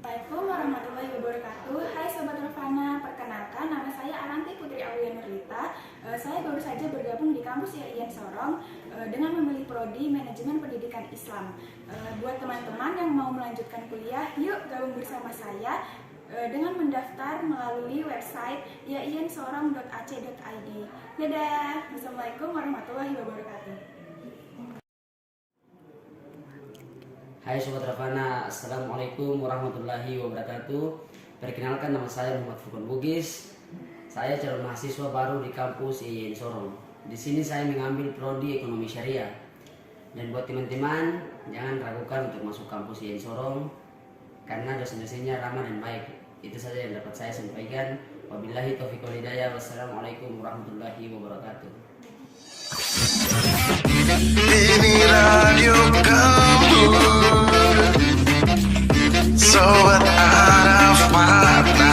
Assalamualaikum warahmatullahi wabarakatuh. Hai Sobat Ravana, perkenalkan nama saya Aranti Putri Aulia Nurlita. Saya baru saja bergabung di kampus IAIN Sorong dengan memilih prodi Manajemen Pendidikan Islam. Buat teman-teman yang mau melanjutkan kuliah, yuk gabung bersama saya dengan mendaftar melalui website iainsorong.ac.id. Dadah, Assalamualaikum warahmatullahi wabarakatuh. Hai Sobat Ravana, Assalamualaikum warahmatullahi wabarakatuh. Perkenalkan, nama saya Muhammad Furqan Bugis. Saya calon mahasiswa baru di kampus IAIN Sorong. Di sini saya mengambil prodi Ekonomi Syariah. Dan buat teman-teman, jangan ragukan untuk masuk kampus IAIN Sorong karena dosen-dosennya ramah dan baik. Itu saja yang dapat saya sampaikan. Wabillahi taufiq wal hidayah. Wassalamualaikum warahmatullahi wabarakatuh. Ini radio kamu, Sobat Arafana.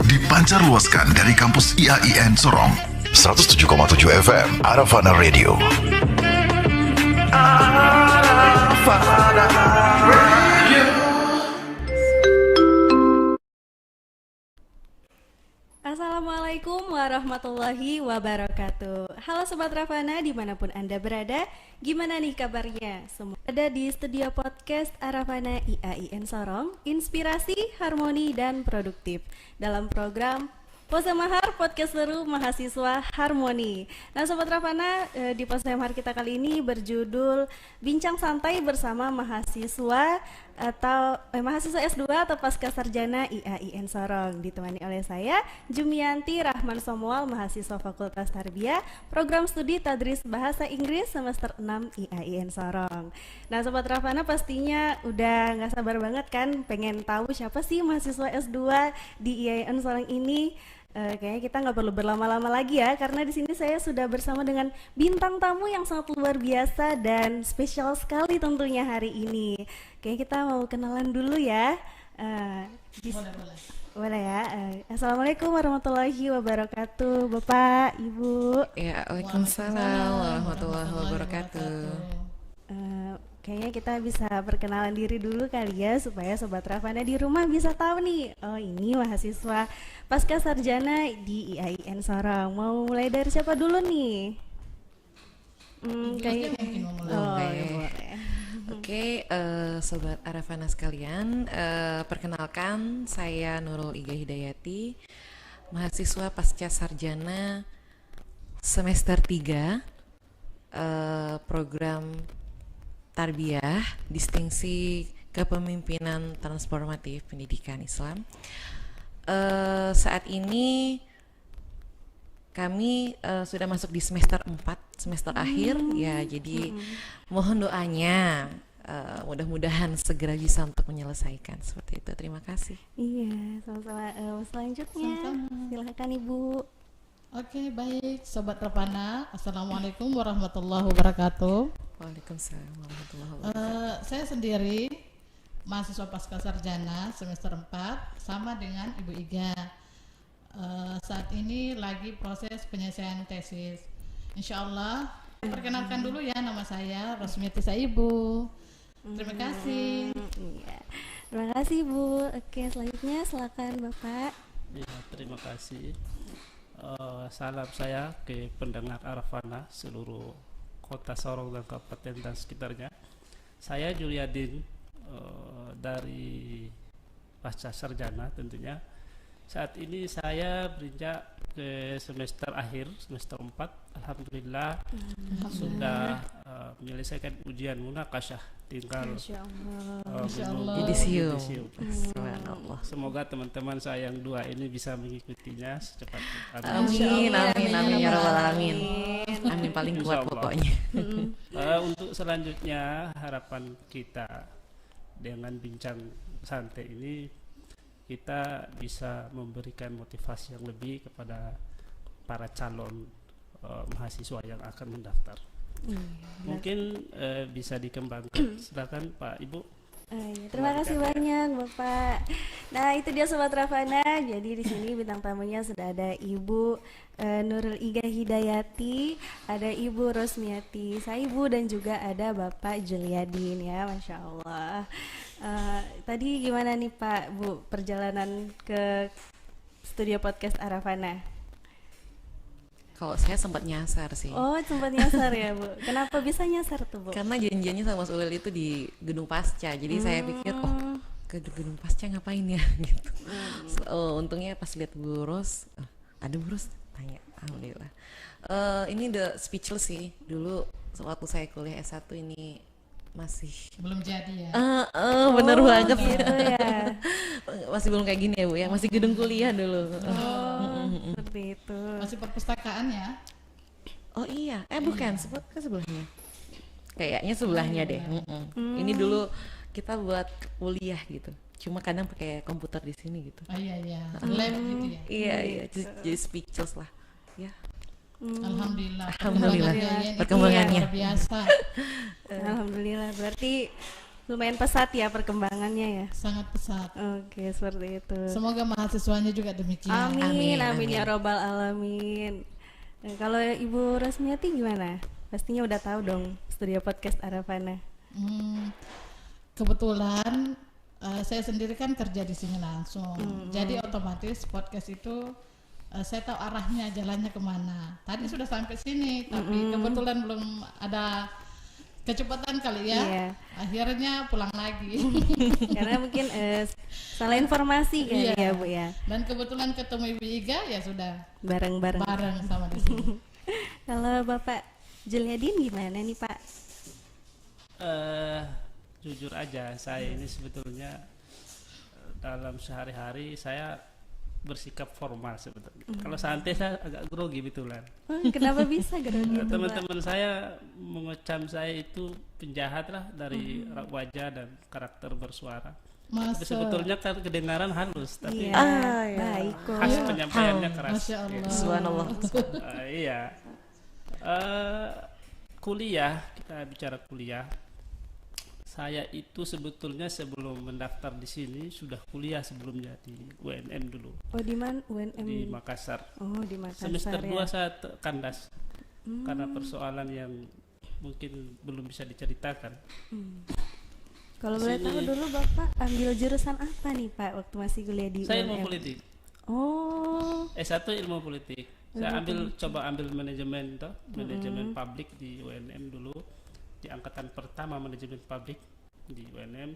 Dipancarluaskan dari kampus IAIN Sorong 107,7 FM Arafana Radio. Arafana Radio. Assalamualaikum warahmatullahi wabarakatuh. Halo Sobat Ravana dimanapun Anda berada, gimana nih kabarnya? Semua ada di studio podcast Arafana IAIN Sorong, inspirasi, harmoni, dan produktif dalam program Posemahar Podcast Seru Mahasiswa Harmoni. Nah Sobat Ravana, di Posemahar kita kali ini berjudul Bincang Santai bersama mahasiswa atau mahasiswa S2 atau Pasca Sarjana IAIN Sorong. Ditemani oleh saya Jumianti Rahman Somual, mahasiswa Fakultas Tarbiyah, Program Studi Tadris Bahasa Inggris semester 6 IAIN Sorong. Nah Sobat Ravana pastinya udah gak sabar banget kan pengen tahu siapa sih mahasiswa S2 di IAIN Sorong ini. Kayaknya kita nggak perlu berlama-lama lagi ya, karena di sini saya sudah bersama dengan bintang tamu yang sangat luar biasa dan spesial sekali tentunya hari ini. Kayaknya kita mau kenalan dulu ya. Boleh ya. Assalamualaikum warahmatullahi wabarakatuh, Bapak, Ibu. Ya, waalaikumsalam warahmatullahi wabarakatuh. Kayaknya kita bisa perkenalan diri dulu kali ya, supaya Sobat Ravana di rumah bisa tahu nih, oh ini mahasiswa Pasca Sarjana di IAIN Sorong. Mau mulai dari siapa dulu nih? Kayaknya mungkin mau mulai. Oke, Sobat Arafana sekalian, perkenalkan saya Nurul Iga Hidayati, mahasiswa Pasca Sarjana semester 3, program Tarbiyah, distingsi kepemimpinan transformatif pendidikan Islam. Saat ini kami sudah masuk di semester 4, semester akhir ya, jadi mohon doanya, mudah-mudahan segera bisa untuk menyelesaikan seperti itu. Terima kasih. Iya, sama-sama. Selanjutnya silakan Ibu. Oke, baik Sobat Ravana, Assalamualaikum warahmatullahi wabarakatuh. Waalaikumsalam warahmatullahi wabarakatuh. Saya sendiri mahasiswa Pasca Sarjana semester 4 sama dengan Ibu Iga. Saat ini lagi proses penyelesaian tesis. Insya Allah, perkenalkan dulu ya, nama saya Rosmiati Saibu. Terima kasih. Iya. Terima kasih Bu. Oke, selanjutnya silakan Bapak. Ya, terima kasih. Salam saya ke pendengar Arafana seluruh Kota Sorong dan Kabupaten dan sekitarnya. Saya Juliadin dari Pasca Sarjana tentunya. Saat ini saya berinjak ke semester akhir, semester 4. Alhamdulillah sudah menyelesaikan ujian munakasyah, tinggal Yudisium. Subhanallah. Semoga teman-teman saya yang dua ini bisa mengikutinya secepatnya. Amin, amin, amin ya rabbal alamin. Amin paling kuat pokoknya. Untuk selanjutnya harapan kita dengan bincang santai ini, kita bisa memberikan motivasi yang lebih kepada para calon mahasiswa yang akan mendaftar. Mungkin bisa dikembangkan. Silakan Pak Ibu. Iya, terima kasih banyak Bapak. Nah, itu dia Sobat Ravana. Jadi di sini bintang tamunya sudah ada Ibu Nurul Iga Hidayati, ada Ibu Rosmiati Saibu, dan juga ada Bapak Juliadin ya, Masya Allah. Tadi gimana nih Pak, Bu, perjalanan ke studio podcast Aravana? Kalau saya sempat nyasar sih. Oh, sempat nyasar ya Bu. Kenapa bisa nyasar tuh Bu? Karena janjiannya sama Mas Ulil itu di Gedung Pasca. Jadi saya pikir ke Gedung Pasca ngapain ya gitu. Untungnya pas lihat Bu Ros, ada Bu Ros tanya, alhamdulillah. Ini the speechless sih. Dulu waktu saya kuliah S1 ini masih Belum jadi ya. bener banget gitu ya. Masih belum kayak gini ya Bu ya, masih gedung kuliah dulu. Seperti itu. Masih perpustakaan ya. Oh iya, bukan, sebelahnya. Kayaknya sebelahnya deh. Ini dulu kita buat kuliah gitu. Cuma kadang pakai komputer di sini gitu. Oh iya iya. Lab gitu ya. Iya, jadi speechless lah. Ya. Alhamdulillah. Alhamdulillah. Perkembangannya Perkembangannya. luar biasa. Alhamdulillah, berarti lumayan pesat ya perkembangannya ya. Sangat pesat. Oke, seperti itu. Semoga mahasiswanya juga demikian. Amin, Amin, amin ya amin. robbal alamin. Kalau Ibu Rosmiati gimana? Pastinya udah tahu dong studio podcast Aravana. Kebetulan saya sendiri kan kerja di sini langsung. Jadi otomatis podcast itu saya tahu arahnya, jalannya kemana. Tadi sudah sampai sini, tapi kebetulan belum ada kecepatan kali ya. Iya. Akhirnya pulang lagi. Karena mungkin salah informasi kali Iya. ya Bu ya. Dan kebetulan ketemu Ibu Iga ya sudah Bareng-bareng. bareng sama di sini. Kalau Bapak Juliadin gimana nih Pak? Jujur aja, saya ini sebetulnya dalam sehari-hari saya bersikap formal sebetulnya. Kalau santai saya agak grogi betulan. Kenapa bisa grogi? Teman-teman saya mengecam saya itu penjahat lah dari wajah dan karakter bersuara. Tapi Masa sebetulnya kedengaran halus, tapi Iya, baik kok. khas penyampaiannya keras. Masya Allah. Subhanallah. Iya. Kuliah, kita bicara kuliah. Saya itu sebetulnya sebelum mendaftar di sini sudah kuliah sebelumnya di UNM dulu, Oh, di mana UNM? di Makassar. Oh, di Makassar Semester 2 ya. saya kandas karena persoalan yang mungkin belum bisa diceritakan. Kalau boleh tahu dulu Bapak ambil jurusan apa nih Pak waktu masih kuliah di Saya UNM? ilmu politik. Oh, S1 ilmu politik. Saya coba ambil manajemen toh, manajemen publik di UNM dulu. Di angkatan pertama manajemen publik di UNM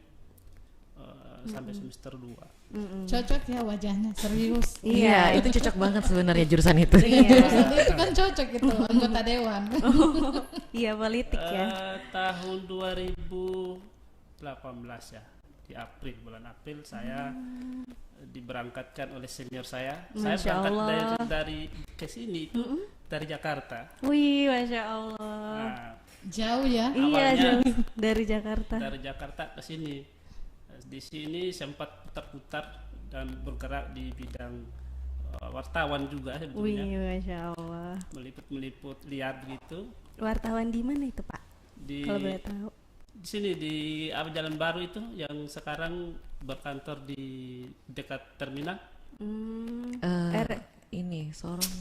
sampai semester 2. cocok ya wajahnya, serius. Iya, itu cocok banget sebenarnya jurusan itu. Itu kan cocok itu anggota dewan. iya politik ya. Tahun 2018 ya, di April, bulan April saya diberangkatkan oleh senior saya. Masya Saya berangkat Allah. dari ke sini itu dari Jakarta. Wih, Masya Allah. Nah, Jauh ya. Iya, awalnya jauh dari Jakarta. dari Jakarta ke sini. Di sini sempat putar-putar dan bergerak di bidang wartawan juga sebetulnya. Wih, Masya Allah. Meliput lihat gitu. Wartawan di mana itu Pak? Di Kalau boleh tahu. di sini di Jalan Baru itu yang sekarang berkantor di dekat terminal. Ini Sorong.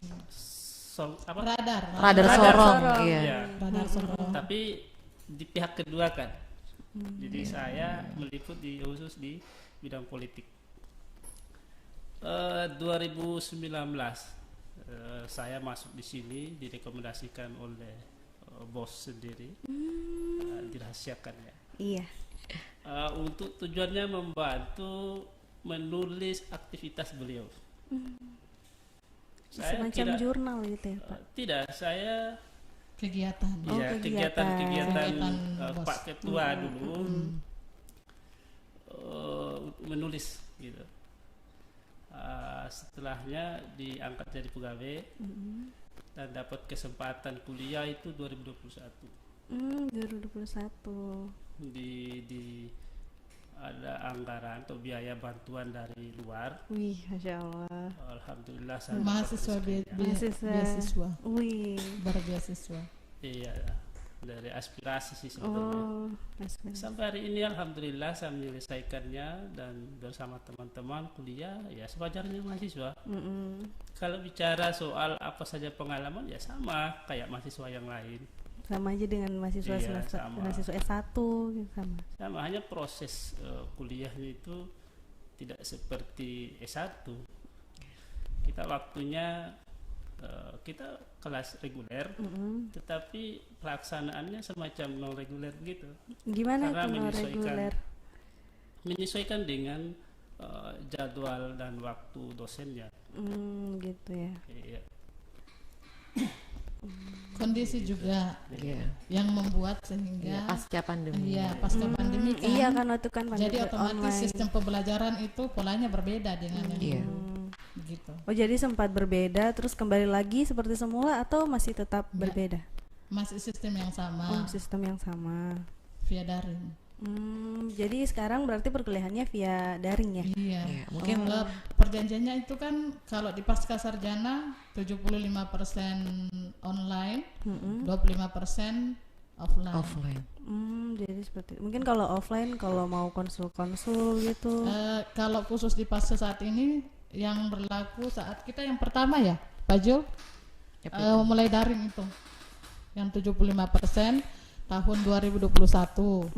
Radar. Radar Sorong, iya. Ya. Radar Sorong. Tapi di pihak kedua kan. Jadi saya meliput khusus di bidang politik. 2019 saya masuk di sini direkomendasikan oleh bos sendiri, dirahasiakan ya. Iya. Untuk tujuannya membantu menulis aktivitas beliau. Saya Semacam tidak, jurnal gitu ya Pak. tidak, saya Kegiatan. Oh, ya kegiatan. kegiatan Bos. Pak Ketua dulu menulis gitu. Setelahnya diangkat jadi pegawai dan dapat kesempatan kuliah itu 2021. 2021. Di ada anggaran atau biaya bantuan dari luar. Wih, Masya Allah. Alhamdulillah saya Mahasiswa dapat rezekinya. beasiswa. Wih. Berbeasiswa. Iya. dari aspirasi sih sebetulnya. Sampai hari ini alhamdulillah saya menyelesaikannya dan bersama teman-teman kuliah ya sewajarnya mahasiswa. Kalau bicara soal apa saja pengalaman ya sama kayak mahasiswa yang lain. Sama aja dengan mahasiswa Iya, semester sama. mahasiswa S1 gitu, sama. Sama hanya proses kuliahnya itu tidak seperti S1. Kita waktunya kita kelas reguler, tetapi pelaksanaannya semacam non reguler gitu. Gimana Karena itu non reguler? menyesuaikan dengan jadwal dan waktu dosennya. Gitu ya. Iya. Kondisi juga Iya. yang membuat sehingga Pasca pandemi. iya pasca pandemi kan. Iya kan waktu kan Jadi pandemi otomatis online. sistem pembelajaran itu polanya berbeda dengan yang Iya. dulu. Gitu. Oh jadi sempat berbeda terus kembali lagi seperti semula atau masih tetap berbeda? Masih sistem yang sama Sistem yang sama. via daring. Jadi sekarang berarti perkuliahannya via daring ya? Iya. Iya, mungkin Perjanjiannya itu kan kalau di pasca sarjana 75% online, 25% offline. offline. Jadi seperti itu. Mungkin kalau offline kalau mau konsul-konsul gitu. Kalau khusus di pasca saat ini yang berlaku saat kita yang pertama ya, Pak Jul, mulai daring itu yang 75% tahun 2021.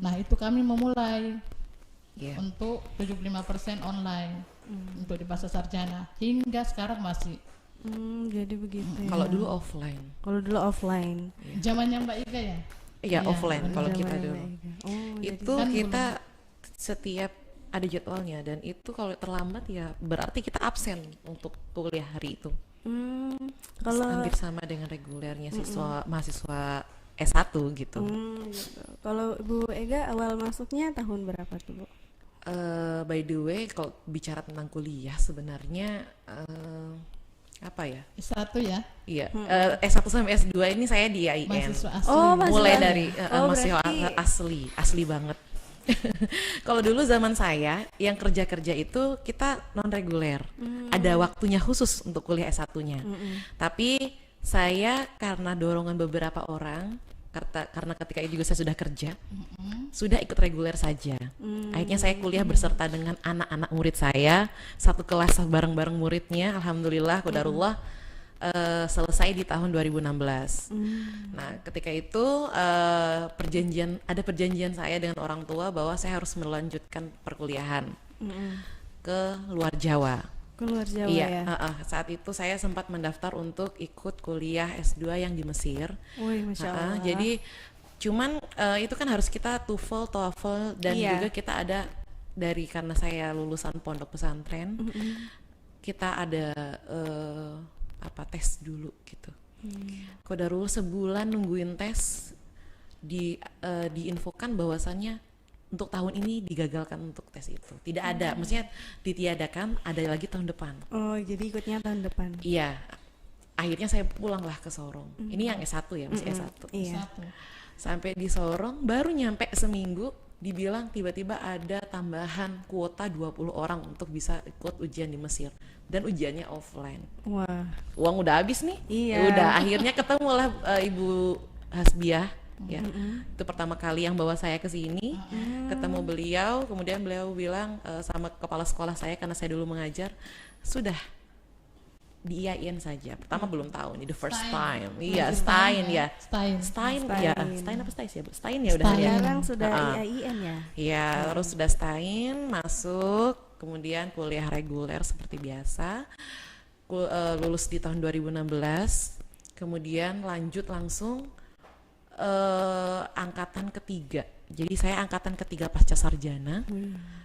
Nah itu kami memulai Iya. untuk 75% online untuk di pasca sarjana hingga sekarang masih. Jadi begitu ya. Kalau dulu offline. Kalau dulu offline. Zamannya Mbak Ika ya? Iya, offline benar. kalau kita Zamannya dulu. Mbak Ika. Jadi Itu kan kita setiap ada jadwalnya dan itu kalau terlambat ya berarti kita absen untuk kuliah hari itu. kalau Hampir sama dengan regulernya mahasiswa S1 gitu. gitu. Kalau Bu Ega awal masuknya tahun berapa tuh, Bu? By the way, kalau bicara tentang kuliah sebenarnya apa ya? S1 ya? Iya, S1 sampai S2 ini saya di IAIN. Mahasiswa asli. masih Mulai ada. dari mahasiswa berarti- asli banget. Kalau dulu zaman saya yang kerja-kerja itu kita non reguler, ada waktunya khusus untuk kuliah S1-nya. Tapi saya karena dorongan beberapa orang, karena ketika itu juga saya sudah kerja, sudah ikut reguler saja. Akhirnya saya kuliah berserta dengan anak-anak murid saya, satu kelas bareng-bareng muridnya. Alhamdulillah, qadarullah. Selesai di tahun 2016. Nah, ketika itu ada perjanjian saya dengan orang tua bahwa saya harus melanjutkan perkuliahan ke luar Jawa. Keluar Jawa Iya, ya. saat itu saya sempat mendaftar untuk ikut kuliah S2 yang di Mesir. Wih, Masya Allah. Jadi cuman itu kan harus kita TOEFL, TOEFL dan Iya. juga kita ada karena saya lulusan pondok pesantren, kita ada tes dulu gitu. Qadarullah sebulan nungguin tes diinfokan bahwasannya untuk tahun ini digagalkan untuk tes itu. Tidak ada, maksudnya ditiadakan, ada lagi tahun depan. Oh, jadi ikutnya tahun depan. Iya. Akhirnya saya pulanglah ke Sorong. Ini yang S1 ya, masih S1. Iya. S1. Sampai di Sorong baru nyampe seminggu dibilang tiba-tiba ada tambahan kuota 20 orang untuk bisa ikut ujian di Mesir dan ujiannya offline. Wah. Uang udah habis nih. Iya. Ya udah akhirnya ketemulah Ibu Hasbiah ya. Itu pertama kali yang bawa saya ke sini. Ketemu beliau, kemudian beliau bilang sama kepala sekolah saya karena saya dulu mengajar, sudah di IAIN saja. Pertama belum tahu nih, the first time. Iya, Stein ya. Stein ya. Stein apa Stein ya? Stein ya udah ya. Sekarang sudah IAIN ya. Iya, terus sudah Stein masuk, kemudian kuliah reguler seperti biasa. Lulus di tahun 2016. Kemudian lanjut langsung angkatan ketiga. Jadi saya angkatan ketiga pasca sarjana.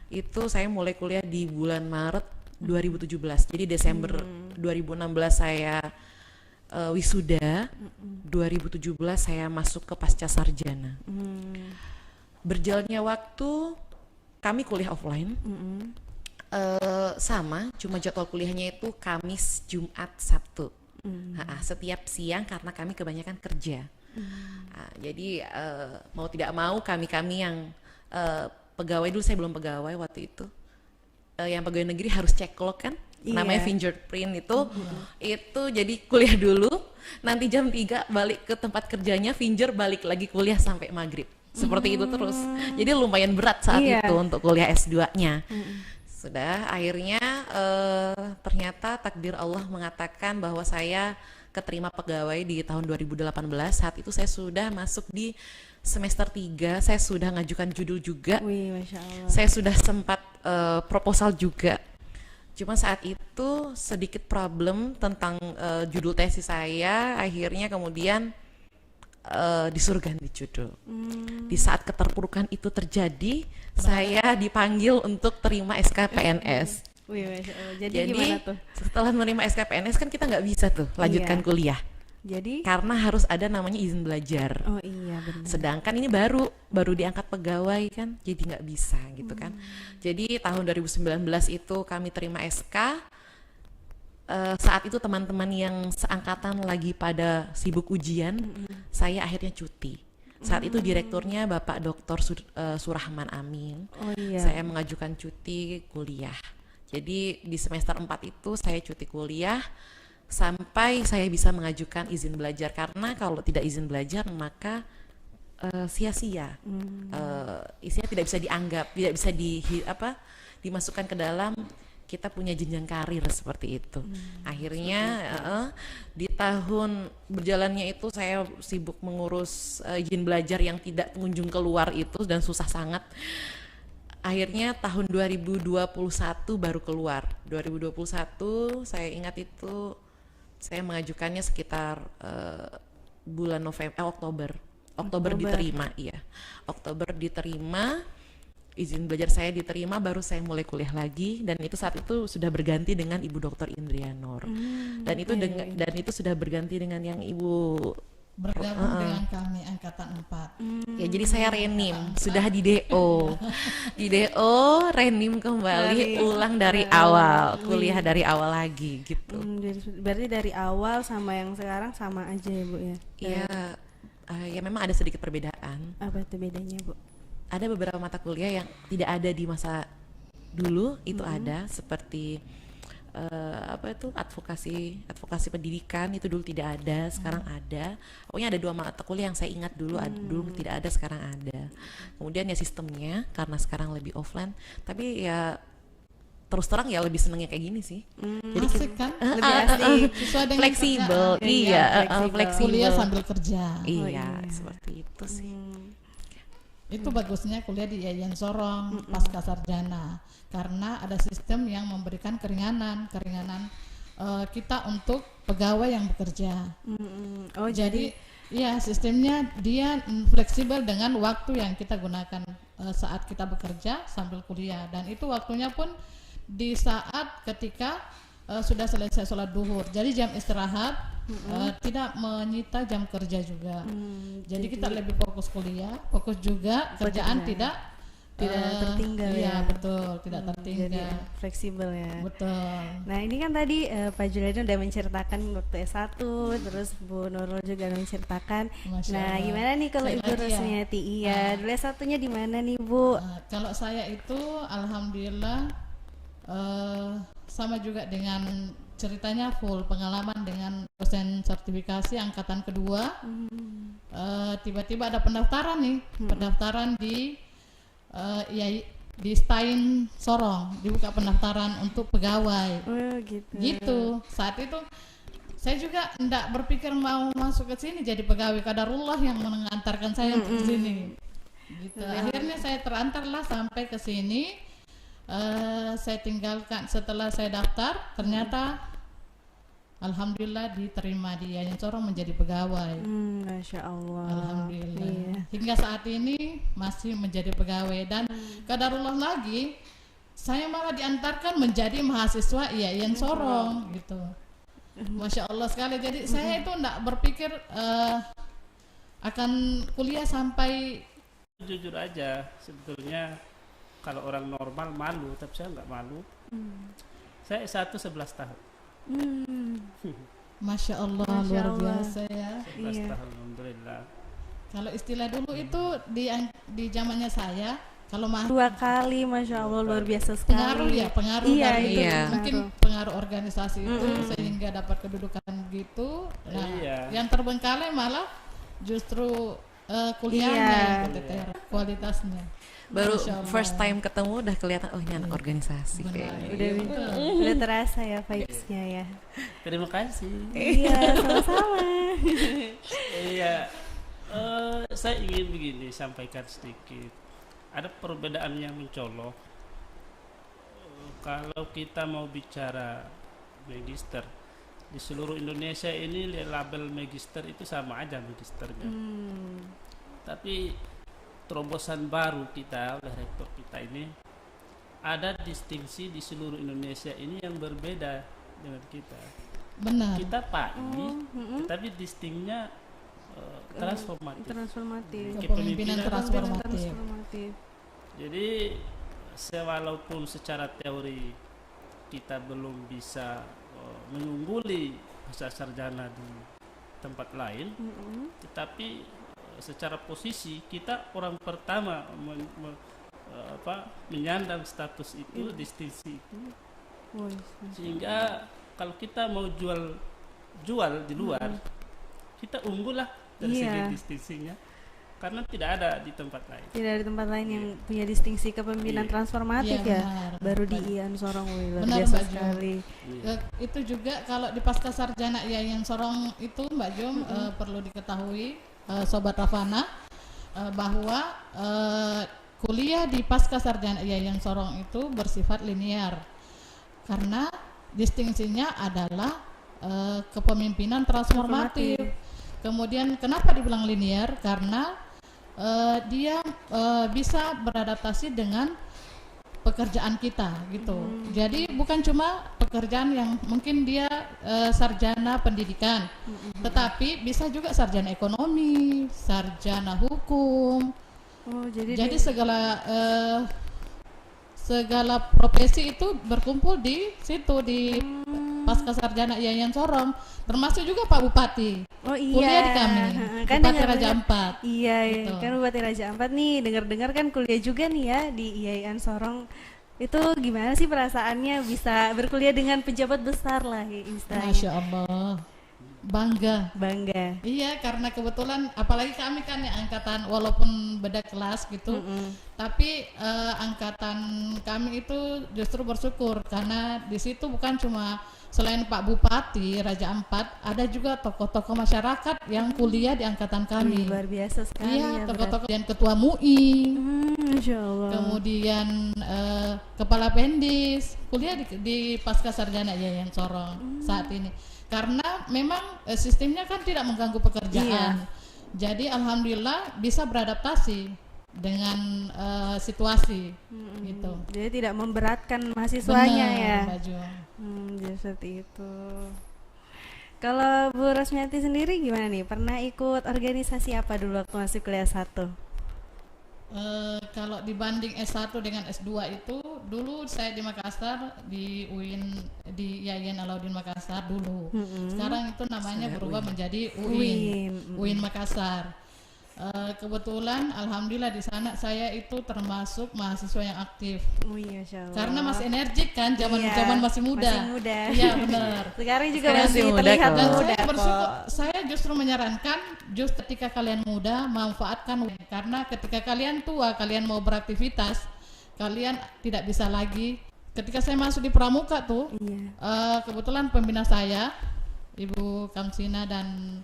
Itu saya mulai kuliah di bulan Maret 2017. Jadi Desember 2016 saya wisuda. 2017 saya masuk ke pasca sarjana. Berjalannya waktu kami kuliah offline. Sama, cuma jadwal kuliahnya itu Kamis, Jumat, Sabtu. Setiap siang karena kami kebanyakan kerja. Jadi mau tidak mau kami yang pegawai, dulu saya belum pegawai waktu itu, yang pegawai negeri harus cek log kan, namanya fingerprint itu jadi kuliah dulu, nanti jam 3 balik ke tempat kerjanya, balik lagi kuliah sampai maghrib, seperti itu terus. Jadi lumayan berat saat itu untuk kuliah S2-nya. Sudah akhirnya ternyata takdir Allah mengatakan bahwa saya keterima pegawai di tahun 2018. Saat itu saya sudah masuk di semester 3, saya sudah ngajukan judul juga. Wih, Masya Allah. Saya sudah sempat proposal juga. Cuma saat itu sedikit problem tentang judul tesis saya, akhirnya kemudian disuruh ganti judul. Di saat keterpurukan itu terjadi, saya dipanggil untuk terima SKPNS. Wih, Masya Allah. Jadi gimana tuh? Setelah menerima SKPNS kan kita nggak bisa tuh lanjutkan kuliah. Jadi karena harus ada namanya izin belajar. Oh iya benar. Sedangkan ini baru diangkat pegawai kan, jadi nggak bisa gitu kan. Jadi tahun 2019 itu kami terima SK. Saat itu teman-teman yang seangkatan lagi pada sibuk ujian, saya akhirnya cuti. Saat itu direkturnya Bapak Dr. Surahman Amin. Oh iya. Saya mengajukan cuti kuliah. Jadi di semester 4 itu saya cuti kuliah sampai saya bisa mengajukan izin belajar, karena kalau tidak izin belajar maka sia-sia. Isinya tidak bisa dianggap, tidak bisa dimasukkan ke dalam kita punya jenjang karir seperti itu. Akhirnya di tahun berjalannya itu saya sibuk mengurus izin belajar yang tidak kunjung keluar itu dan susah sangat. Akhirnya tahun 2021 baru keluar. 2021 saya ingat itu saya mengajukannya sekitar bulan Oktober diterima, iya. Oktober diterima, izin belajar saya diterima, baru saya mulai kuliah lagi, dan itu saat itu sudah berganti dengan Ibu Dr. Indria Nur. Dan itu sudah berganti dengan yang Ibu bergabung dengan kami angkatan 4. Ya, jadi saya renim, sudah di DO. Di DO renim kembali, ulang dari awal, kuliah dari awal lagi gitu. Berarti dari awal sama yang sekarang sama aja ya Bu ya? Iya, ya memang ada sedikit perbedaan. Apa itu bedanya Bu? Ada beberapa mata kuliah yang tidak ada di masa dulu, itu ada seperti advokasi pendidikan, itu dulu tidak ada, sekarang ada. Pokoknya ada 2 mata kuliah yang saya ingat dulu dulu tidak ada, sekarang ada. Kemudian ya sistemnya karena sekarang lebih offline, tapi ya terus terang ya lebih senengnya kayak gini sih. Jadi asik kan? Lebih asik, sesuai dengan fleksibel, fleksibel. Kuliah sambil kerja. Iya, seperti itu sih. Itu bagusnya kuliah di IAIN Sorong pasca sarjana, karena ada sistem yang memberikan keringanan kita untuk pegawai yang bekerja. Oh jadi ya sistemnya dia fleksibel dengan waktu yang kita gunakan saat kita bekerja sambil kuliah, dan itu waktunya pun di saat ketika sudah selesai sholat duhur, jadi jam istirahat tidak menyita jam kerja juga. Jadi kita lebih fokus kuliah, fokus juga kerjaan tidak tertinggal. Iya betul, tidak tertinggal. Jadi fleksibel ya. Betul. Nah ini kan tadi Pak Julian udah menceritakan waktu S1, terus Bu Nurul juga menceritakan. Nah gimana nih kalau Ibu Rusmiati? Iya, dulu S1-nya di mana nih Bu? Kalau saya itu alhamdulillah sama juga dengan ceritanya full pengalaman dengan dosen sertifikasi angkatan kedua. Tiba-tiba ada pendaftaran nih, pendaftaran di Stain Sorong, dibuka pendaftaran untuk pegawai. Gitu. Saat itu saya juga enggak berpikir mau masuk ke sini jadi pegawai, qadarullah yang mengantarkan saya untuk ke sini. Gitu. Akhirnya saya terantarlah sampai ke sini. Saya tinggalkan setelah saya daftar, ternyata alhamdulillah diterima di IAIN Sorong menjadi pegawai. Masya Allah. Alhamdulillah. Iya. Hingga saat ini masih menjadi pegawai, dan qadarullah lagi saya malah diantarkan menjadi mahasiswa IAIN Sorong gitu. Masya Allah sekali. Jadi saya itu enggak berpikir akan kuliah sampai. Jujur aja, sebetulnya kalau orang normal malu, tapi saya nggak malu. Saya S1 11 tahun. Masya Allah, luar biasa ya. 11 tahun, alhamdulillah. Kalau istilah dulu itu di zamannya saya, Kalau 2 kali, masya Allah, luar biasa sekali. pengaruh Iya, dari itu mungkin pengaruh. pengaruh organisasi itu sehingga dapat kedudukan gitu. Nah, Iya. yang terbengkalai malah justru kuliahnya gitu, kualitasnya. Baru Masya Allah. first time ketemu udah kelihatan oh ini anak organisasi kayaknya. Udah terasa ya vibes-nya ya. Terima kasih. Iya, sama-sama. Iya, saya ingin begini sampaikan sedikit. Ada perbedaan yang mencolok. Kalau kita mau bicara magister di seluruh Indonesia ini, label magister itu sama aja magisternya. Tapi terobosan baru kita oleh rektor kita ini, ada distingsi di seluruh Indonesia ini yang berbeda dengan kita. Benar. Kita PAI, tetapi distingnya transformatif. Kepemimpinan transformatif. Jadi walaupun secara teori kita belum bisa mengungguli pasca sarjana di tempat lain, tetapi secara posisi kita orang pertama menyandang status itu, distingsi itu, sehingga kalau kita mau jual di luar, kita unggul lah dari segi distingsinya, karena tidak ada di tempat lain. Tidak ada tempat lain yang punya distingsi kepemimpinan transformatif Iya, ya. benar. Baru di IAIN Sorong, luar Benar, biasa Mbak Jo. sekali. Itu juga kalau di pasca sarjana IAIN Sorong itu Mbak Jom perlu diketahui Sobat Rafana bahwa kuliah di pasca sarjana IAIN Sorong itu bersifat linear karena distingsinya adalah kepemimpinan transformatif. Kemudian kenapa dibilang linear? Karena dia bisa beradaptasi dengan pekerjaan kita gitu. Jadi bukan cuma pekerjaan yang mungkin dia sarjana pendidikan, tetapi bisa juga sarjana ekonomi, sarjana hukum. Jadi segala profesi itu berkumpul di situ di pasca sarjana IAIN Sorong, termasuk juga Pak Bupati. Oh iya. Kuliah di kami. Kan Bupati dengar- Raja Ampat. Iya, Gitu. kan Bupati Raja Ampat nih, dengar-dengar kan kuliah juga nih ya di IAIN Sorong. Itu gimana sih perasaannya bisa berkuliah dengan pejabat besar lah istilahnya? Masya Allah, bangga. Iya, karena kebetulan apalagi kami kan ya angkatan walaupun beda kelas gitu, tapi angkatan kami itu justru bersyukur karena di situ bukan cuma selain Pak Bupati Raja Ampat, ada juga tokoh-tokoh masyarakat yang kuliah di angkatan kami. Luar biasa sekali Iya, ya. tokoh-tokoh dan ketua MUI, Masya Allah. kemudian kepala Pendis kuliah di pasca sarjana IAIN Sorong saat ini. Karena memang sistemnya kan tidak mengganggu pekerjaan. Jadi alhamdulillah bisa beradaptasi dengan situasi gitu. Jadi tidak memberatkan mahasiswanya ya. Mbak Jo. Jadi seperti itu. Kalau Bu Rosmiati sendiri gimana nih? Pernah ikut organisasi apa dulu waktu masih kuliah 1? Kalau dibanding S1 dengan S2 itu dulu saya di Makassar di UIN di IAIN Alauddin Makassar dulu. Sekarang itu namanya berubah menjadi UIN Makassar. Kebetulan alhamdulillah di sana saya itu termasuk mahasiswa yang aktif. Masya Allah. Karena masih energik kan, zaman masih muda. Iya benar. Sekarang juga Sekarang masih masih muda terlihat kok. Dan muda saya bersyukur, kok. saya justru menyarankan ketika kalian muda manfaatkan, karena ketika kalian tua, kalian mau beraktivitas, kalian tidak bisa lagi. Ketika saya masuk di Pramuka tuh, kebetulan pembina saya Ibu Kamsina dan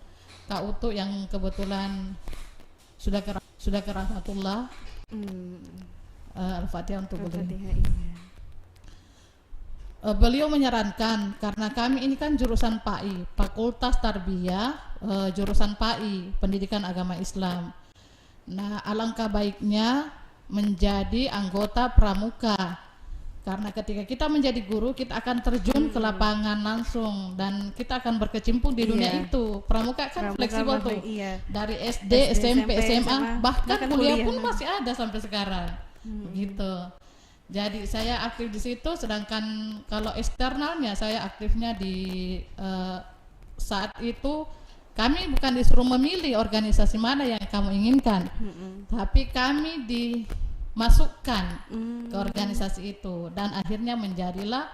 Kak Utu yang kebetulan sudah ke rahmatullah. Al-Fatihah untuk beliau. Beliau menyarankan karena kami ini kan jurusan PAI, Fakultas Tarbiyah, jurusan PAI, Pendidikan Agama Islam. Nah, alangkah baiknya menjadi anggota pramuka. Karena ketika kita menjadi guru, kita akan terjun ke lapangan langsung dan kita akan berkecimpung di dunia itu. Pramuka kan fleksibel tuh. Dari SD, SMP, SMA, bahkan kuliah pun masih ada sampai sekarang. Gitu. Jadi saya aktif di situ, sedangkan kalau eksternalnya saya aktifnya di saat itu kami bukan disuruh memilih organisasi mana yang kamu inginkan, tapi kami masukkan ke organisasi itu, dan akhirnya menjadilah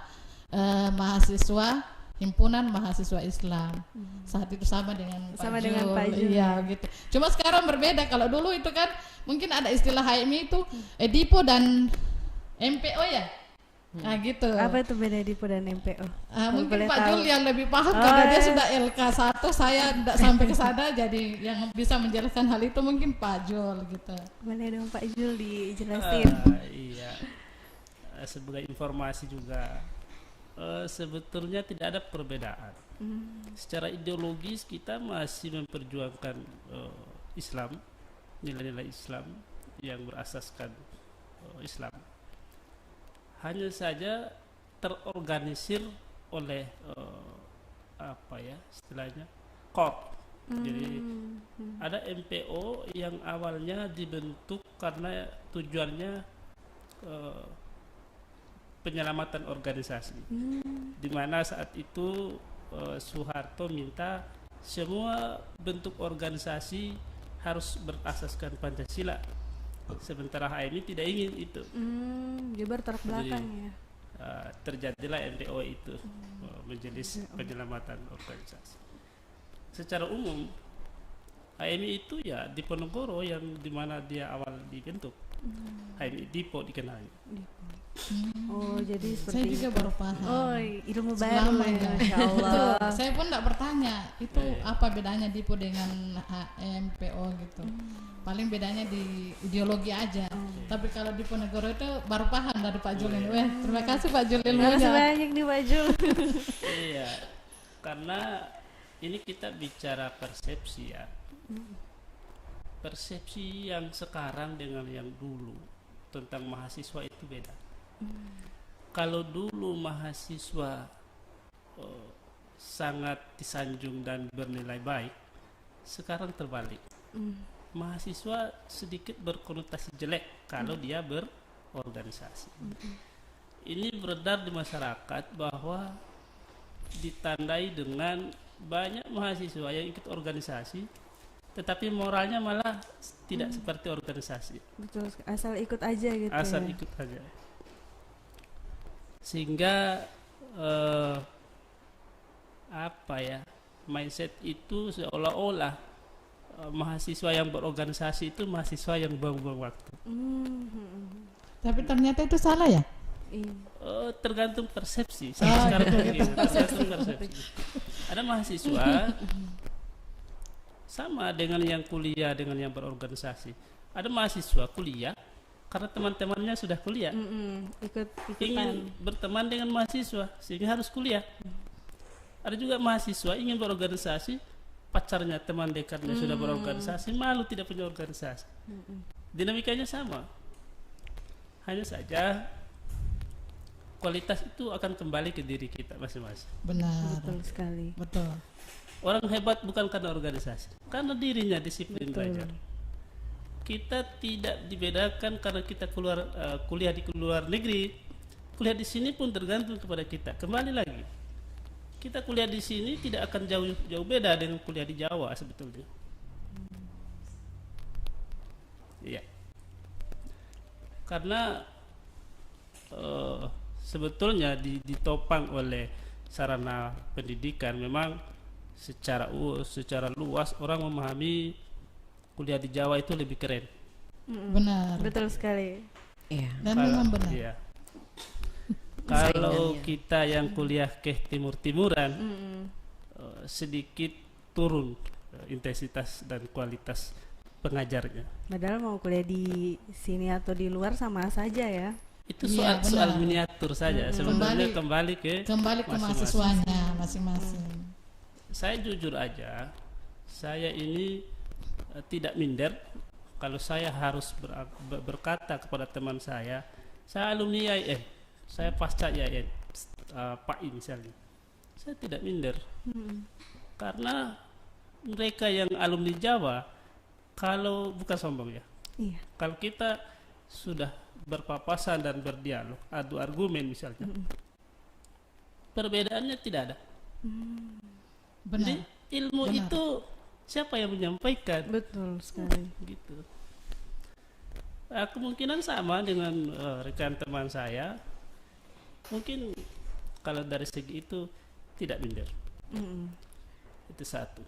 mahasiswa Himpunan Mahasiswa Islam. Saat itu sama dengan Pak Jul. Iya gitu. Cuma sekarang berbeda. Kalau dulu itu kan mungkin ada istilah HMI itu Dipo dan MPO ya. Nah gitu. Apa itu beda Dipo dan MPO? Mungkin Pak Jul yang lebih paham karena dia sudah LK1, saya tidak sampai ke sana, jadi yang bisa menjelaskan hal itu mungkin Pak Jul gitu. Boleh dong Pak Jul dijelasin. Iya. Sebagai informasi juga, sebetulnya tidak ada perbedaan. Secara ideologis kita masih memperjuangkan Islam, nilai-nilai Islam yang berasaskan Islam. Hanya saja terorganisir oleh apa ya istilahnya, KOP. Jadi ada MPO yang awalnya dibentuk karena tujuannya penyelamatan organisasi, di mana saat itu Soeharto minta semua bentuk organisasi harus berasaskan Pancasila, sementara HMI tidak ingin itu. Dia bertolak belakang ya. Terjadilah MPO itu, Majelis Penyelamatan Organisasi. Secara umum HMI itu ya Diponegoro yang dimana dia awal dibentuk. HMI Dipo dikenalnya. Oh jadi seperti Saya juga baru paham. Oh ilmu baru ya. Masya Allah. Saya pun tidak bertanya itu apa bedanya Dipo dengan MPO gitu. Paling bedanya di ideologi aja. Tapi kalau Diponegoro itu baru paham dari Pak Jul ini. Terima kasih Pak Jul Terima kasih ilmunya. banyak nih Pak Jul. Iya, karena ini kita bicara persepsi ya. Persepsi yang sekarang dengan yang dulu tentang mahasiswa itu beda. Kalau dulu mahasiswa sangat disanjung dan bernilai baik, sekarang terbalik. Mahasiswa sedikit berkonotasi jelek kalau dia berorganisasi. Ini beredar di masyarakat bahwa ditandai dengan banyak mahasiswa yang ikut organisasi, tetapi moralnya malah tidak seperti organisasi. Betul, asal ikut aja gitu. Asal ya. ikut aja. Sehingga apa ya, mindset itu seolah-olah mahasiswa yang berorganisasi itu mahasiswa yang buang-buang waktu. Tapi ternyata itu salah ya? Tergantung persepsi. Sekarang tergantung persepsi. Ada mahasiswa sama dengan yang kuliah dengan yang berorganisasi. Ada mahasiswa kuliah karena teman-temannya sudah kuliah, ingin berteman dengan mahasiswa sehingga harus kuliah. Ada juga mahasiswa ingin berorganisasi, pacarnya teman dekatnya sudah berorganisasi, malu tidak punya organisasi. Dinamikanya sama, hanya saja kualitas itu akan kembali ke diri kita masing-masing. Benar. Betul sekali. Betul. Orang hebat bukan karena organisasi, karena dirinya disiplin belajar. Kita tidak dibedakan karena kita kuliah di luar negeri. Kuliah di sini pun tergantung kepada kita. Kembali lagi, kita kuliah di sini tidak akan jauh beda dengan kuliah di Jawa sebetulnya. Iya. Karena sebetulnya ditopang oleh sarana pendidikan, memang secara luas orang memahami kuliah di Jawa itu lebih keren. Benar. Betul sekali. Iya. Dan memang benar. Iya. Kalau kita yang kuliah ke timur-timuran, sedikit turun intensitas dan kualitas pengajarnya. Padahal mau kuliah di sini atau di luar sama saja ya. Itu Iya, soal benar. miniatur saja. Sebenarnya kembali ke mahasiswanya masing-masing. Saya jujur aja, saya ini tidak minder kalau saya harus berkata kepada teman saya alumni IAIN, saya pasca IAIN, PAI misalnya, saya tidak minder. Karena mereka yang alumni Jawa, kalau bukan sombong ya, kalau kita sudah berpapasan dan berdialog, adu argumen misalnya, perbedaannya tidak ada. Benar. Jadi ilmu itu siapa yang menyampaikan? Betul sekali. Gitu. Kemungkinan sama dengan rekan teman saya. Mungkin kalau dari segi itu tidak minder. Itu satu.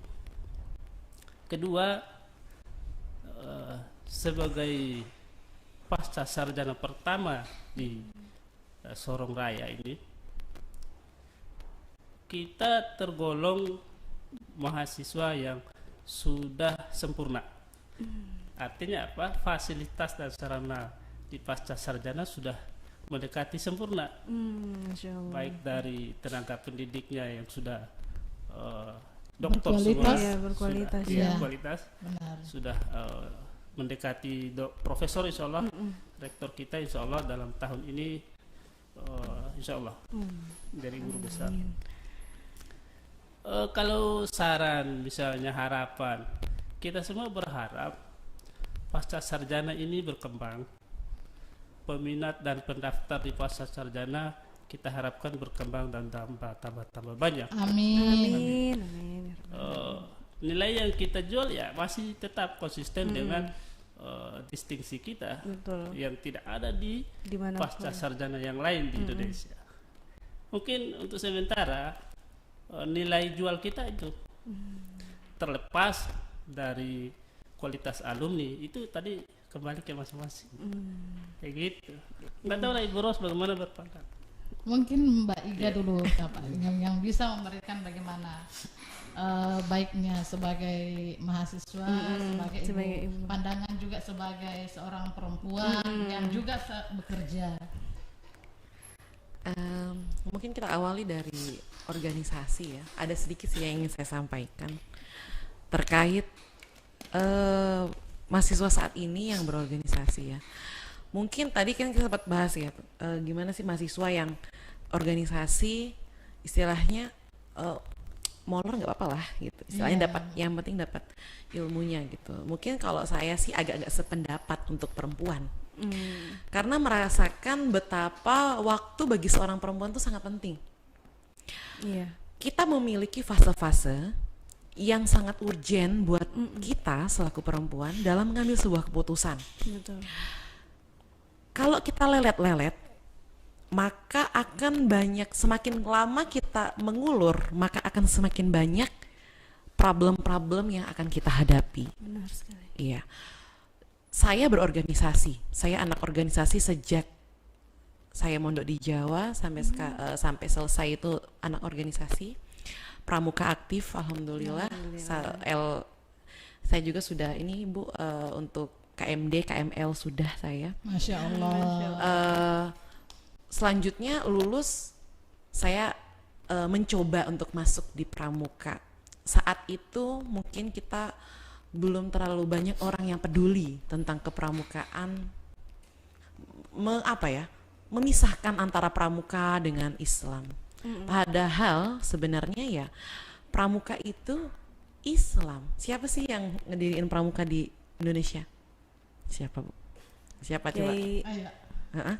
Kedua, sebagai pasca sarjana pertama di Sorong Raya ini, kita tergolong mahasiswa yang sudah sempurna. Artinya apa? Fasilitas dan sarana di pasca sarjana sudah mendekati sempurna. Baik dari tenaga pendidiknya yang sudah doktor Berkualitas. semua, Iya, berkualitas. sudah, Iya. kualitas, Benar. sudah mendekati profesor, insya Allah. Rektor kita insya Allah dalam tahun ini insya Allah dari guru besar. Kalau saran misalnya harapan, kita semua berharap pasca sarjana ini berkembang, peminat dan pendaftar di pasca sarjana kita harapkan berkembang dan tambah banyak. Amin. Amin. Nilai yang kita jual ya masih tetap konsisten dengan distingsi kita Betul. yang tidak ada di Dimanapun. pasca sarjana yang lain di Indonesia. Mungkin untuk sementara nilai jual kita itu terlepas dari kualitas alumni itu tadi kembali ke masing-masing. Kayak gitu. Nggak tahu lah Ibu Ros bagaimana berpangkat. Mungkin Mbak Iga dulu Pak, yang bisa memberikan bagaimana baiknya sebagai mahasiswa, sebagai ibu, pandangan juga sebagai seorang perempuan yang juga bekerja. Mungkin kita awali dari organisasi ya. Ada sedikit sih yang ingin saya sampaikan terkait mahasiswa saat ini yang berorganisasi ya. Mungkin tadi kan kita sempat bahas ya, gimana sih mahasiswa yang organisasi istilahnya molor nggak apa-apa lah gitu. Istilahnya dapat, yang penting dapat ilmunya gitu. Mungkin kalau saya sih agak-agak sependapat untuk perempuan. Karena merasakan betapa waktu bagi seorang perempuan itu sangat penting. Iya. Kita memiliki fase-fase yang sangat urgen buat kita selaku perempuan dalam mengambil sebuah keputusan. Betul. Kalau kita lelet-lelet, maka akan banyak, semakin lama kita mengulur, maka akan semakin banyak problem-problem yang akan kita hadapi. Benar sekali. Iya. Saya berorganisasi, saya anak organisasi sejak saya mondok di Jawa sampai selesai itu anak organisasi. Pramuka aktif, alhamdulillah. Saya juga sudah ini Bu untuk KMD, KML sudah saya. Masya Allah. Selanjutnya lulus, saya mencoba untuk masuk di Pramuka. Saat itu mungkin kita belum terlalu banyak orang yang peduli tentang kepramukaan, memisahkan antara Pramuka dengan Islam. Padahal sebenarnya ya Pramuka itu Islam. Siapa sih yang ngediriin Pramuka di Indonesia? Siapa Bu? Siapa coba?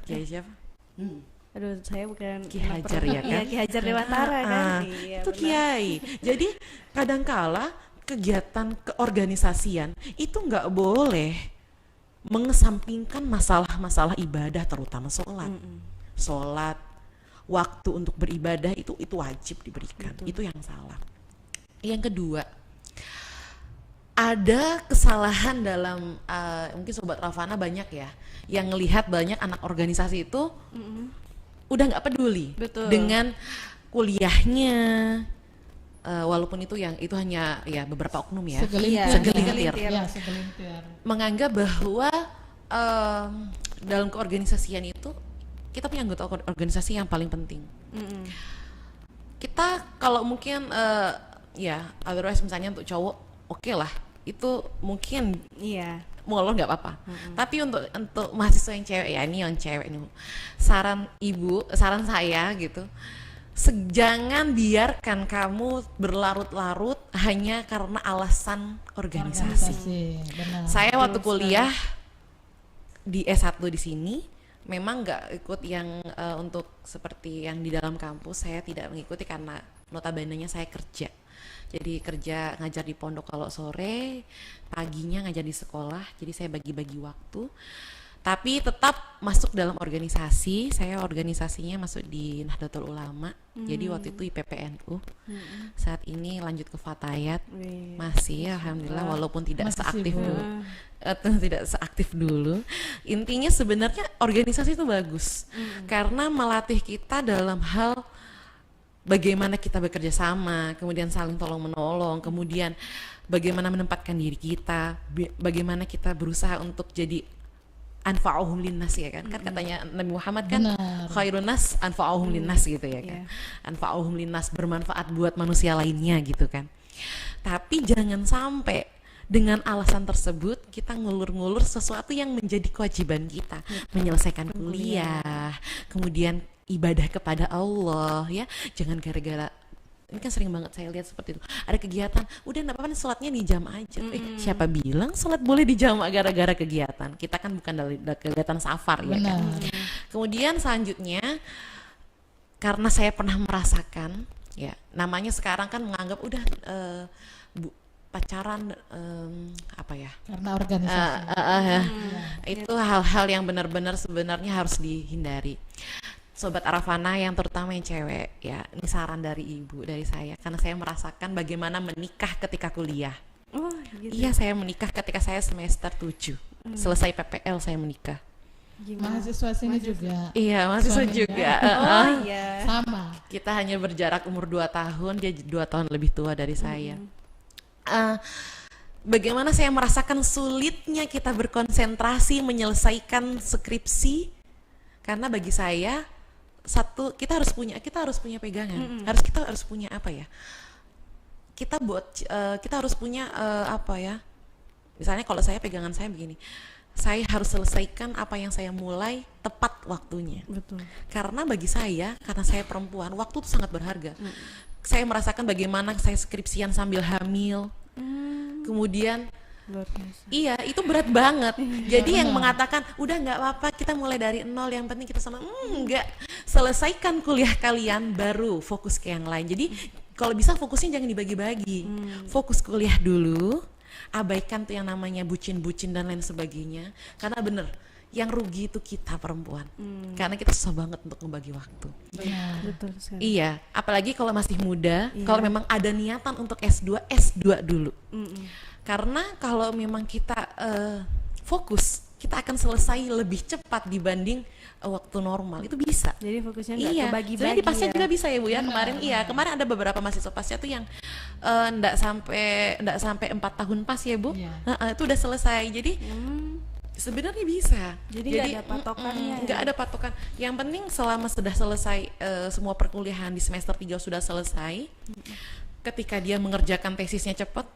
Kiai siapa? Aduh, saya bukan Ki Hajar ya kan? Iya, Ki Hajar Dewantara kan. Iya, Itu benar. Kiai. Jadi kadangkala kegiatan keorganisasian itu nggak boleh mengesampingkan masalah-masalah ibadah, terutama sholat. Sholat, waktu untuk beribadah itu wajib diberikan. Itu yang salah. Yang kedua, ada kesalahan dalam mungkin Sobat Ravana banyak ya yang ngelihat banyak anak organisasi itu udah nggak peduli Betul. dengan kuliahnya, walaupun itu hanya ya beberapa oknum ya, segelintir. Ya, segelintir. Menganggap bahwa dalam keorganisasian itu kita punya anggota organisasi yang paling penting. Kita kalau mungkin ya otherwise misalnya untuk cowok oke lah, itu mungkin Iya. molor nggak apa-apa. Tapi untuk mahasiswa yang cewek ya, ini yang cewek nih, saran saya gitu, jangan biarkan kamu berlarut-larut hanya karena alasan organisasi. Benar. Saya waktu kuliah di S1 di sini memang nggak ikut yang untuk seperti yang di dalam kampus. Saya tidak mengikuti karena notabene-nya saya kerja. Jadi kerja ngajar di pondok kalau sore, paginya ngajar di sekolah. Jadi saya bagi-bagi waktu. tapi tetap masuk dalam organisasi. Saya organisasinya masuk di Nahdlatul Ulama. Jadi waktu itu IPPNU. Saat ini lanjut ke Fatayat. Masih alhamdulillah, walaupun tidak Masih seaktif sibuk. dulu. Tidak seaktif dulu. Intinya sebenarnya organisasi itu bagus. Karena melatih kita dalam hal bagaimana kita bekerja sama, kemudian saling tolong menolong, kemudian bagaimana menempatkan diri kita, bagaimana kita berusaha untuk jadi anfa'uhum linnas, ya kan? Kan katanya Nabi Muhammad kan Benar. khairun nas anfa'uhum linnas gitu ya kan. Anfa'uhum linnas, bermanfaat buat manusia lainnya gitu kan. Tapi jangan sampai dengan alasan tersebut kita ngulur-ngulur sesuatu yang menjadi kewajiban kita, menyelesaikan kuliah, kemudian ibadah kepada Allah, ya. Jangan gara-gara, ini kan sering banget saya lihat seperti itu, ada kegiatan, udah nggak apa-apa sholatnya di jam aja. Siapa bilang sholat boleh di jam gara-gara kegiatan? Kita kan bukan dari kegiatan safar, ya kan. Kemudian selanjutnya, karena saya pernah merasakan, ya, namanya sekarang kan menganggap udah pacaran apa ya? Karena organisasi. Itu hal-hal yang benar-benar sebenarnya harus dihindari. Sobat Arafana yang terutama yang cewek, ya, ini saran dari ibu, dari saya, karena saya merasakan bagaimana menikah ketika kuliah. Oh, gitu. Iya, saya menikah ketika saya semester 7. Selesai PPL saya menikah. Gimana? Mahasiswa sini juga Iya, mahasiswa Suaminya. juga. Oh iya. sama. Kita hanya berjarak umur 2 tahun, dia 2 tahun lebih tua dari saya. Bagaimana saya merasakan sulitnya kita berkonsentrasi menyelesaikan skripsi, karena bagi saya kita harus punya pegangan. Kita harus punya apa ya? Kita harus punya apa ya? Misalnya kalau saya, pegangan saya begini. Saya harus selesaikan apa yang saya mulai tepat waktunya. Betul. Karena bagi saya, karena saya perempuan, waktu itu sangat berharga. Saya merasakan bagaimana saya skripsian sambil hamil. Kemudian Luar biasa. iya, itu berat banget. Jadi yang mengatakan udah nggak apa-apa, kita mulai dari nol, yang penting kita sama, nggak, selesaikan kuliah kalian baru fokus ke yang lain. Jadi kalau bisa fokusnya jangan dibagi-bagi. Fokus kuliah dulu, abaikan tuh yang namanya bucin-bucin dan lain sebagainya. Karena bener, yang rugi itu kita perempuan. Karena kita susah banget untuk membagi waktu. Betul sekali. Iya, apalagi kalau masih muda, kalau memang ada niatan untuk S2 dulu. Karena kalau memang kita fokus, kita akan selesai lebih cepat dibanding waktu normal. Itu bisa. Jadi fokusnya nggak Iya, kebagi-bagi sebenarnya di pasca ya. juga bisa ya Bu ya. Kemarin ada beberapa mahasiswa pasca tuh yang nggak sampai 4 tahun pas ya Bu. Iya. Itu udah selesai. Jadi sebenarnya bisa. Jadi nggak ada patokannya ya? Nggak ada patokan. Yang penting selama sudah selesai semua perkuliahan di semester 3 sudah selesai. Ketika dia mengerjakan tesisnya cepat,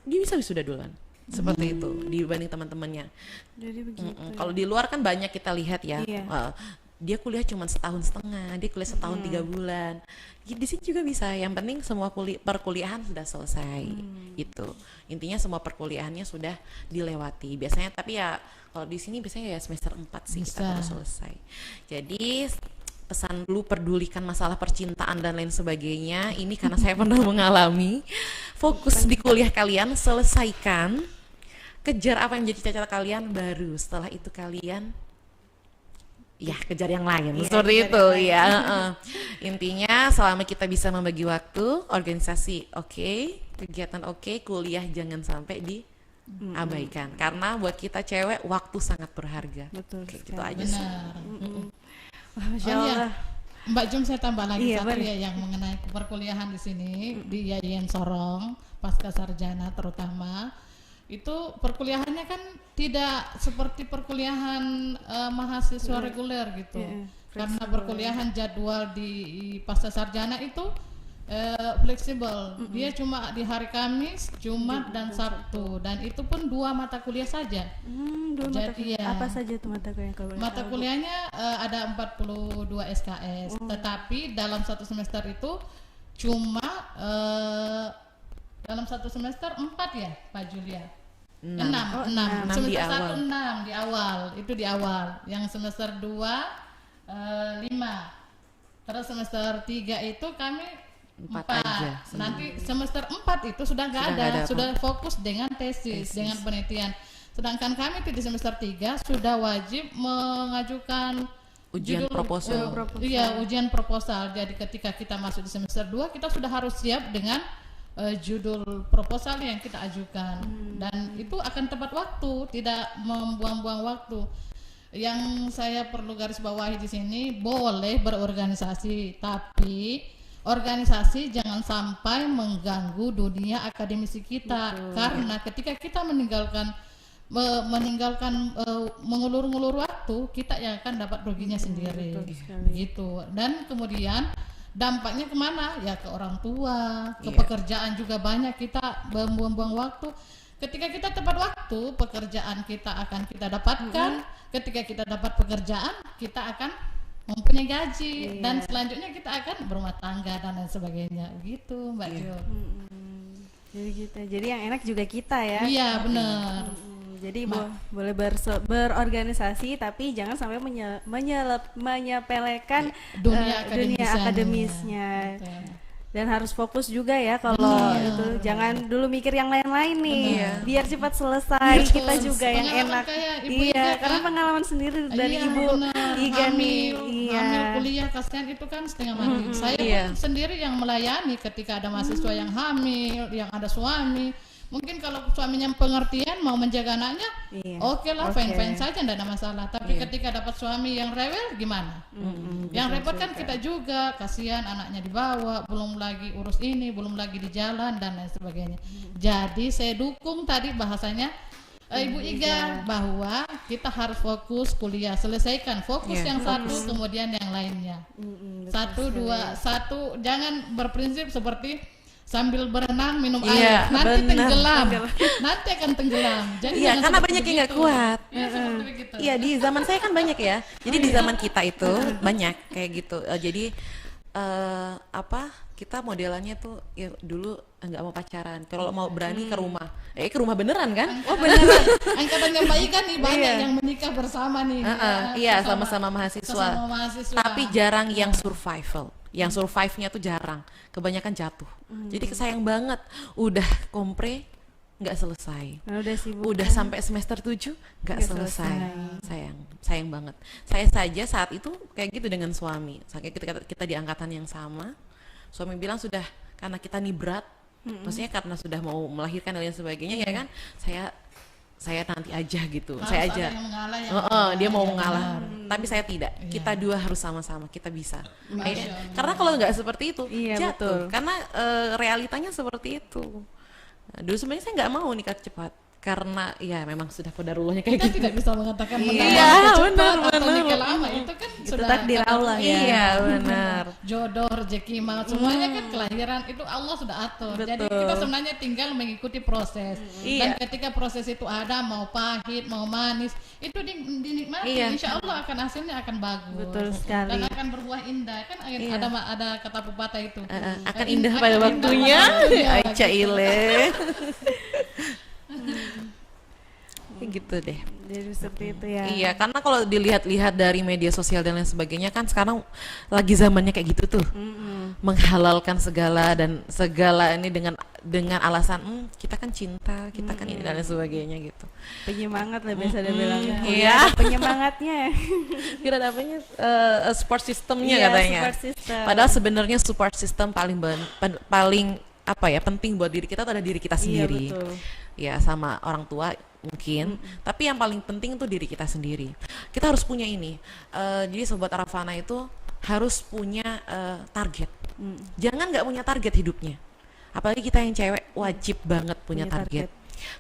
dia bisa wisuda duluan. Seperti itu dibanding teman-temannya. Jadi begitu. Kalau di luar kan banyak kita lihat ya. Iya. Dia kuliah cuma setahun setengah, dia kuliah setahun 3 bulan. Di sini juga bisa. Yang penting semua perkuliahan sudah selesai. Itu intinya, semua perkuliahannya sudah dilewati. Biasanya, tapi ya kalau di sini biasanya ya semester 4 sih kita baru selesai. Jadi pesan dulu, pedulikan masalah percintaan dan lain sebagainya. Ini karena saya pernah mengalami. Fokus di kuliah kalian, selesaikan, kejar apa yang menjadi cita-cita kalian, baru setelah itu kalian ya kejar yang lain. Seperti itu ya. Intinya selama kita bisa membagi waktu, organisasi oke, kegiatan oke, kuliah jangan sampai diabaikan. Karena buat kita cewek waktu sangat berharga. Betul Kayak gitu sekali. aja sih. Wah, Masya Oh iya, Allah. Mbak Jum, saya tambah lagi Iya, satu boleh. ya yang mengenai perkuliahan di sini di IAIN Sorong pasca sarjana terutama. Itu perkuliahannya kan tidak seperti perkuliahan mahasiswa reguler gitu. Iya, Karena fleksibel. perkuliahan jadwal di pasca sarjana itu fleksibel. Dia cuma di hari Kamis, Jumat dan Sabtu, dan itu pun 2 mata kuliah saja. Dua mata Jadi kuliah. ya, Apa saja tuh mata kuliah kalau boleh mata tahu, Bu? kuliahnya ada 42 SKS, tetapi dalam satu semester itu cuma dalam satu semester 4 ya, Pak Julia? 6. enam di Semester awal. 1 6 di awal, itu di awal. Yang semester 2 5. Terus semester 3 itu kami 4 aja. Nanti semester 4 itu sudah nggak ada, apa. sudah fokus dengan tesis, Tesis. dengan penelitian. Sedangkan kami di semester 3 sudah wajib mengajukan Ujian proposal. Iya, ujian proposal. Jadi ketika kita masuk di semester 2 kita sudah harus siap dengan judul proposal yang kita ajukan. Dan itu akan tepat waktu, tidak membuang-buang waktu. Yang saya perlu garis bawahi di sini, boleh berorganisasi, tapi organisasi jangan sampai mengganggu dunia akademisi kita. Karena ketika kita meninggalkan mengulur-ngulur waktu, kita yang akan dapat ruginya sendiri. Gitu. Dan kemudian dampaknya kemana? Ya ke orang tua, ke pekerjaan juga banyak kita membuang-buang waktu. Ketika kita tepat waktu, pekerjaan kita akan kita dapatkan. Ketika kita dapat pekerjaan, kita akan mempunyai gaji, dan selanjutnya kita akan berumah tangga dan lain sebagainya. Gitu, Mbak Jo. Jadi gitu. Jadi yang enak juga kita ya. Iya, benar. Jadi boleh berorganisasi, tapi jangan sampai menyepelekan dunia akademisnya. Betul. Dan harus fokus juga ya kalau itu. Jangan dulu mikir yang lain-lain nih. Biar cepat selesai. Kita juga yang enak. Karena pengalaman sendiri dari Ibu Iga nih. Hamil kuliah kasihan itu kan setengah mati. Saya pun sendiri yang melayani ketika ada mahasiswa yang hamil, yang ada suami. Mungkin kalau suaminya pengertian mau menjaga anaknya, oke lah, fine saja, tidak ada masalah. Tapi ketika dapat suami yang rewel, gimana? Yang repot kan kita juga, kasihan anaknya dibawa, belum lagi urus ini, belum lagi di jalan dan lain sebagainya. Jadi saya dukung tadi bahasanya Ibu Iga bahwa kita harus fokus kuliah, selesaikan fokus yang satu, kemudian yang lainnya. Satu, jangan berprinsip seperti sambil berenang minum air, nanti tenggelam, nanti akan tenggelam. Jadi karena banyak yang nggak kuat. Iya, di zaman saya kan banyak ya. Jadi di zaman kita itu banyak kayak gitu. Jadi kita modelannya tuh ya dulu nggak mau pacaran. Kalau mau berani ke rumah beneran kan? Oh beneran. Angkatan yang baik kan nih banyak yang menikah bersama nih. Iya, sama-sama mahasiswa. Tapi jarang yang survival. Yang survive-nya tuh jarang, kebanyakan jatuh. Jadi sayang banget, udah kompre nggak selesai, udah sampai semester 7 nggak selesai. Sayang banget. Saya saja saat itu kayak gitu dengan suami. Kita di angkatan yang sama, suami bilang sudah karena kita nih berat, maksudnya karena sudah mau melahirkan dan lain sebagainya, ya kan? Saya nanti aja gitu. Saya aja. Dia mau mengalah. Tapi saya tidak. Kita dua harus sama-sama. Kita bisa. Karena kalau nggak seperti itu jatuh. Karena realitanya seperti itu. Dulu sebenarnya saya nggak mau nikah cepat. Karena ya memang sudah qadarullahnya kayak kita gitu. tidak bisa mengatakan benar. atau nikah lama, itu kan itu sudah takdir Allah ya. Iya benar. Jodoh, rezeki, maut semuanya kan kelahiran itu Allah sudah atur. Jadi kita sebenarnya tinggal mengikuti proses. Dan ketika proses itu ada, mau pahit, mau manis, itu dinikmati. Insya Allah akan hasilnya akan bagus. Betul sekali. Dan akan berbuah indah. Kan ada kata pepatah itu. Akan indah pada waktunya. Aisyah ile. Gitu deh. Jadi seperti itu ya. Iya, karena kalau dilihat-lihat dari media sosial dan lain sebagainya kan sekarang lagi zamannya kayak gitu tuh. Menghalalkan segala ini dengan alasan kita kan cinta, kita kan ini dan lain sebagainya gitu. Penyemangat lah biasa dia bilang. Iya. Penyemangatnya. Kira namanya support systemnya katanya. Support system. Padahal sebenarnya support system paling penting buat diri kita adalah diri kita sendiri. Iya, betul. Ya sama orang tua mungkin, tapi yang paling penting tuh diri kita sendiri. Kita harus punya ini. Jadi sobat Arafana itu harus punya target. Jangan nggak punya target hidupnya. Apalagi kita yang cewek wajib banget punya target.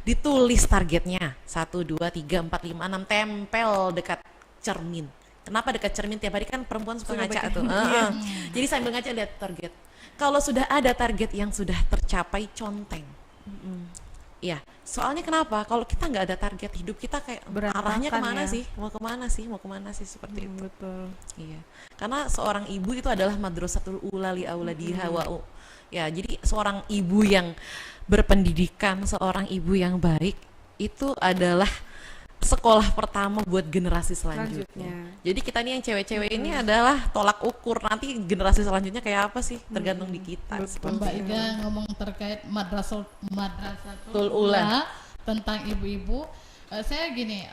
Ditulis targetnya 1, 2, 3, 4, 5, 6, tempel dekat cermin. Kenapa dekat cermin? Tiap hari kan perempuan suka ngaca tuh. Jadi sambil ngaca lihat target. Kalau sudah ada target yang sudah tercapai, conteng. Ya, soalnya kenapa? Kalau kita nggak ada target hidup kita kayak arahnya kemana sih? Mau kemana sih seperti itu. Betul. Iya. Karena seorang ibu itu adalah madrasatul ula li auladiha wa ya, jadi seorang ibu yang berpendidikan, seorang ibu yang baik itu adalah sekolah pertama buat generasi selanjutnya. Jadi kita nih yang cewek-cewek ini adalah tolak ukur nanti generasi selanjutnya kayak apa sih, tergantung di kita. Mbak Iga ngomong terkait madrasatul ula tentang ibu-ibu. Saya gini,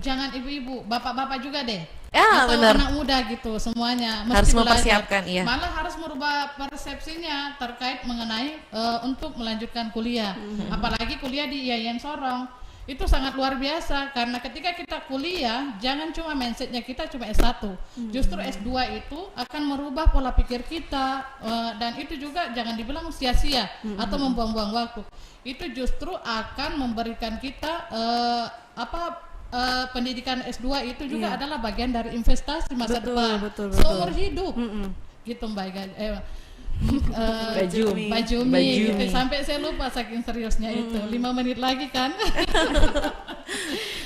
jangan ibu-ibu, bapak-bapak juga deh. Ya, Atau benar. anak muda gitu, semuanya mesti Harus belajar. mempersiapkan, iya. Malah harus merubah persepsinya terkait mengenai untuk melanjutkan kuliah. Apalagi kuliah di IAIN Sorong. Itu sangat luar biasa karena ketika kita kuliah jangan cuma mindsetnya kita cuma S1, justru S2 itu akan merubah pola pikir kita, dan itu juga jangan dibilang sia-sia atau membuang-buang waktu. Itu justru akan memberikan kita pendidikan S2 itu juga adalah bagian dari investasi masa depan seumur hidup. Gitu Mbak Bajumi. Gitu. Sampai saya lupa saking seriusnya itu. 5 menit lagi kan.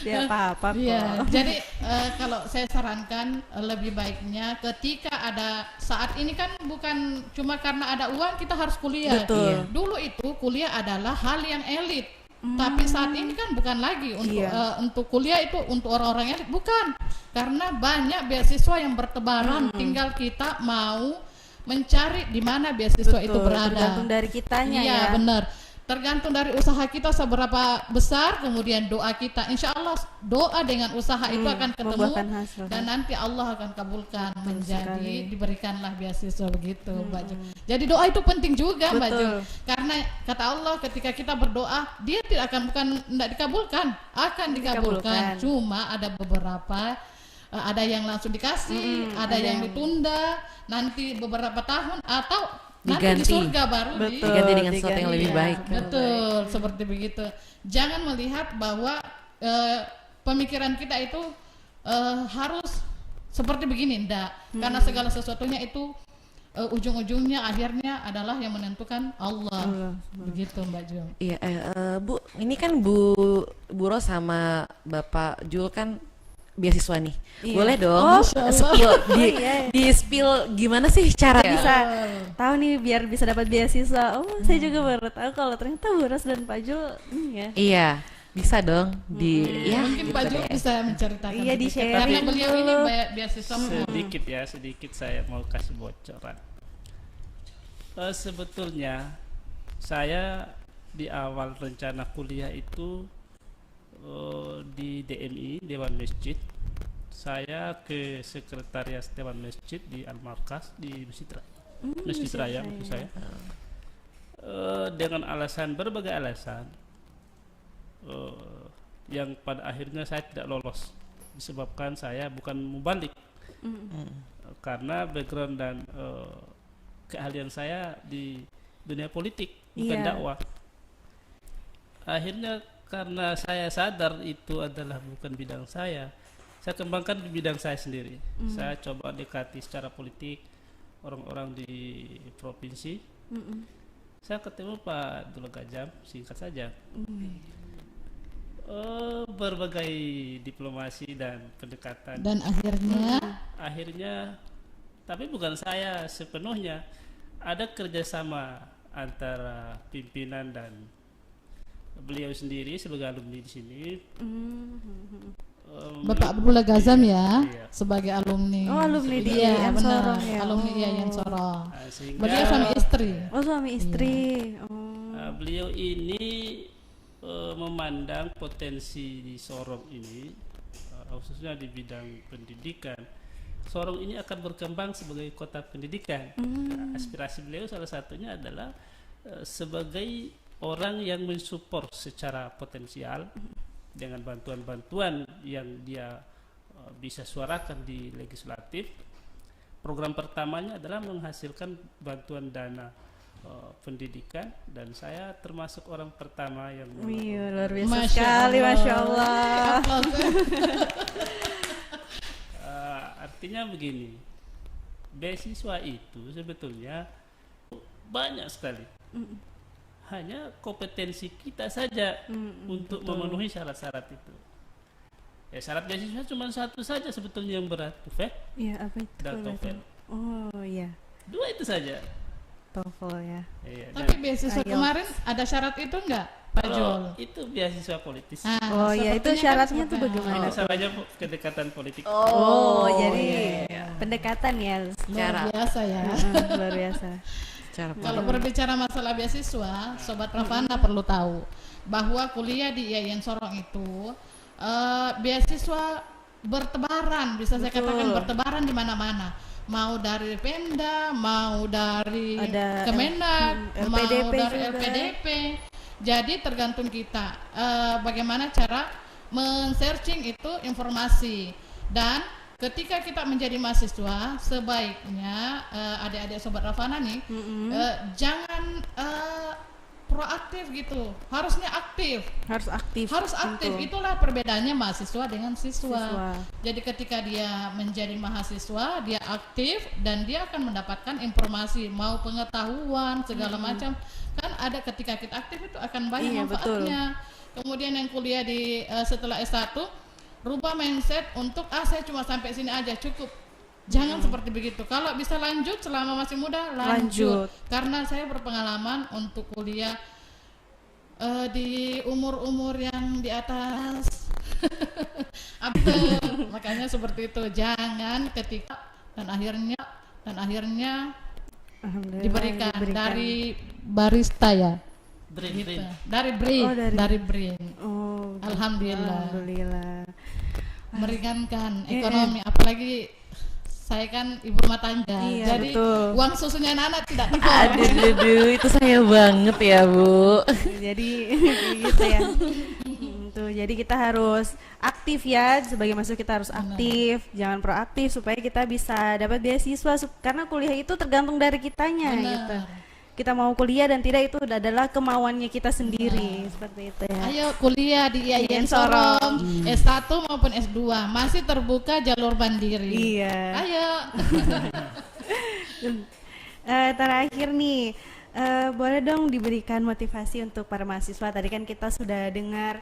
Ya apa-apa kok. Iya, jadi kalau saya sarankan lebih baiknya ketika ada saat ini kan bukan cuma karena ada uang kita harus kuliah. Betul. Dulu itu kuliah adalah hal yang elit. Tapi saat ini kan bukan lagi untuk untuk kuliah itu untuk orang-orang elit, bukan. Karena banyak beasiswa yang bertebaran, tinggal kita mau mencari di mana beasiswa itu berada. Tergantung dari kitanya Iya, ya. benar. Tergantung dari usaha kita seberapa besar, kemudian doa kita. Insya Allah doa dengan usaha itu akan ketemu membuahkan hasil. dan nanti Allah akan kabulkan menjadi diberikanlah beasiswa begitu, Mbak Jo. Jadi doa itu penting juga, Mbak Jo. Karena kata Allah ketika kita berdoa, dia bukan tidak dikabulkan, akan dikabulkan. Cuma ada beberapa ada yang langsung dikasih, ada yang ditunda, nanti beberapa tahun atau nanti di surga baru diganti dengan sesuatu yang lebih baik. Betul, seperti begitu. Jangan melihat bahwa pemikiran kita itu harus seperti begini, enggak. Karena segala sesuatunya itu ujung-ujungnya akhirnya adalah yang menentukan Allah. Begitu Mbak Jul. Iya, Bu, ini kan Bu Ros sama Bapak Jul kan beasiswa nih. Boleh dong spill di spill gimana sih cara Bisa tahu nih biar bisa dapat beasiswa. Saya juga baru tahu kalau ternyata Bu Ros dan Pak Jul ya. Iya, bisa dong ya. Mungkin Pak Jul bisa menceritakan. Iya, di share. Karena beliau ini beasiswa. Sedikit saya mau kasih bocoran. Sebetulnya saya di awal rencana kuliah itu di DMI, Dewan Masjid, saya ke sekretariat Dewan Masjid di Al-Markas di Masjid Raya maksud saya, dengan berbagai alasan yang pada akhirnya saya tidak lolos disebabkan saya bukan mubalik, karena background dan keahlian saya di dunia politik bukan dakwah. Akhirnya karena saya sadar itu adalah bukan bidang saya kembangkan di bidang saya sendiri. Saya coba dekati secara politik orang-orang di provinsi. Saya ketemu Pak Abdullah Gajam, singkat saja. Berbagai diplomasi dan pendekatan. Dan akhirnya, tapi bukan saya sepenuhnya. Ada kerjasama antara pimpinan dan beliau sendiri sebagai alumni di sini. Bapak Abdullah Gazam ya, iya. sebagai alumni. Oh, alumni di Iya, IAIN benar. Sorong ya. Alumni IAIN Sorong. Sehingga Beliau suami istri. Oh, suami istri. beliau ini memandang potensi di Sorong ini, khususnya di bidang pendidikan. Sorong ini akan berkembang sebagai kota pendidikan. Aspirasi beliau salah satunya adalah sebagai orang yang mensupport secara potensial dengan bantuan-bantuan yang dia bisa suarakan di legislatif. Program pertamanya adalah menghasilkan bantuan dana pendidikan, dan saya termasuk orang pertama yang luar biasa sekali, Masya Allah. Artinya begini, beasiswa itu sebetulnya banyak sekali. Hanya kompetensi kita saja untuk memenuhi syarat-syarat itu. Ya, syarat beasiswa cuma satu saja sebetulnya yang berat, TOEFL Iya, apa itu? dan TOEFL. Oh iya, Dua itu saja. TOEFL ya. Iya, Tapi beasiswa kemarin ada syarat itu enggak, Pak Jul? itu beasiswa politis. Oh iya, itu syaratnya tuh bagaimana? Itu salahnya kedekatan politik. Oh, jadi pendekatan ya, Luar biasa ya. luar biasa. Bicara Kalau berbicara masalah beasiswa, Sobat Ravana perlu tahu bahwa kuliah di IAIN Sorong itu beasiswa bertebaran, bisa saya katakan bertebaran di mana-mana. Mau dari Pemda, mau dari Kemenag, mau LPDP dari juga. LPDP. Jadi tergantung kita bagaimana cara men-searching itu informasi. Dan ketika kita menjadi mahasiswa, sebaiknya adik-adik Sobat Ravana nih jangan proaktif gitu, harusnya aktif. Harus Aktif. tentu. Itulah perbedaannya mahasiswa dengan siswa. Jadi ketika dia menjadi mahasiswa, dia aktif dan dia akan mendapatkan informasi, mau pengetahuan segala macam. Kan ada ketika kita aktif itu akan banyak Iya, manfaatnya. Kemudian yang kuliah di setelah S1, rubah mindset untuk saya cuma sampai sini aja cukup. Jangan seperti begitu. Kalau bisa lanjut selama masih muda, lanjut. Karena saya berpengalaman untuk kuliah di umur-umur yang di atas. Makanya seperti itu. Jangan ketika dan akhirnya Alhamdulillah, diberikan dari barista ya. Brin. Dari BRIN. Oh, dari BRIN. Oh, Alhamdulillah. Meringankan ekonomi, apalagi saya kan ibu rumah tangga, Iya, jadi betul. uang susunya anak tidak tekor. Aduh, itu saya banget ya Bu. Jadi gitu ya. Tuh, jadi kita harus aktif ya, sebagai mahasiswa kita harus aktif, jangan proaktif supaya kita bisa dapat beasiswa karena kuliah itu tergantung dari kitanya gitu. Kita mau kuliah dan tidak itu adalah kemauannya kita sendiri, seperti itu ya. Ayo kuliah di IAIN Sorong, S1 maupun S2 masih terbuka jalur mandiri. Iya. Ayo. Terakhir nih, boleh dong diberikan motivasi untuk para mahasiswa. Tadi kan kita sudah dengar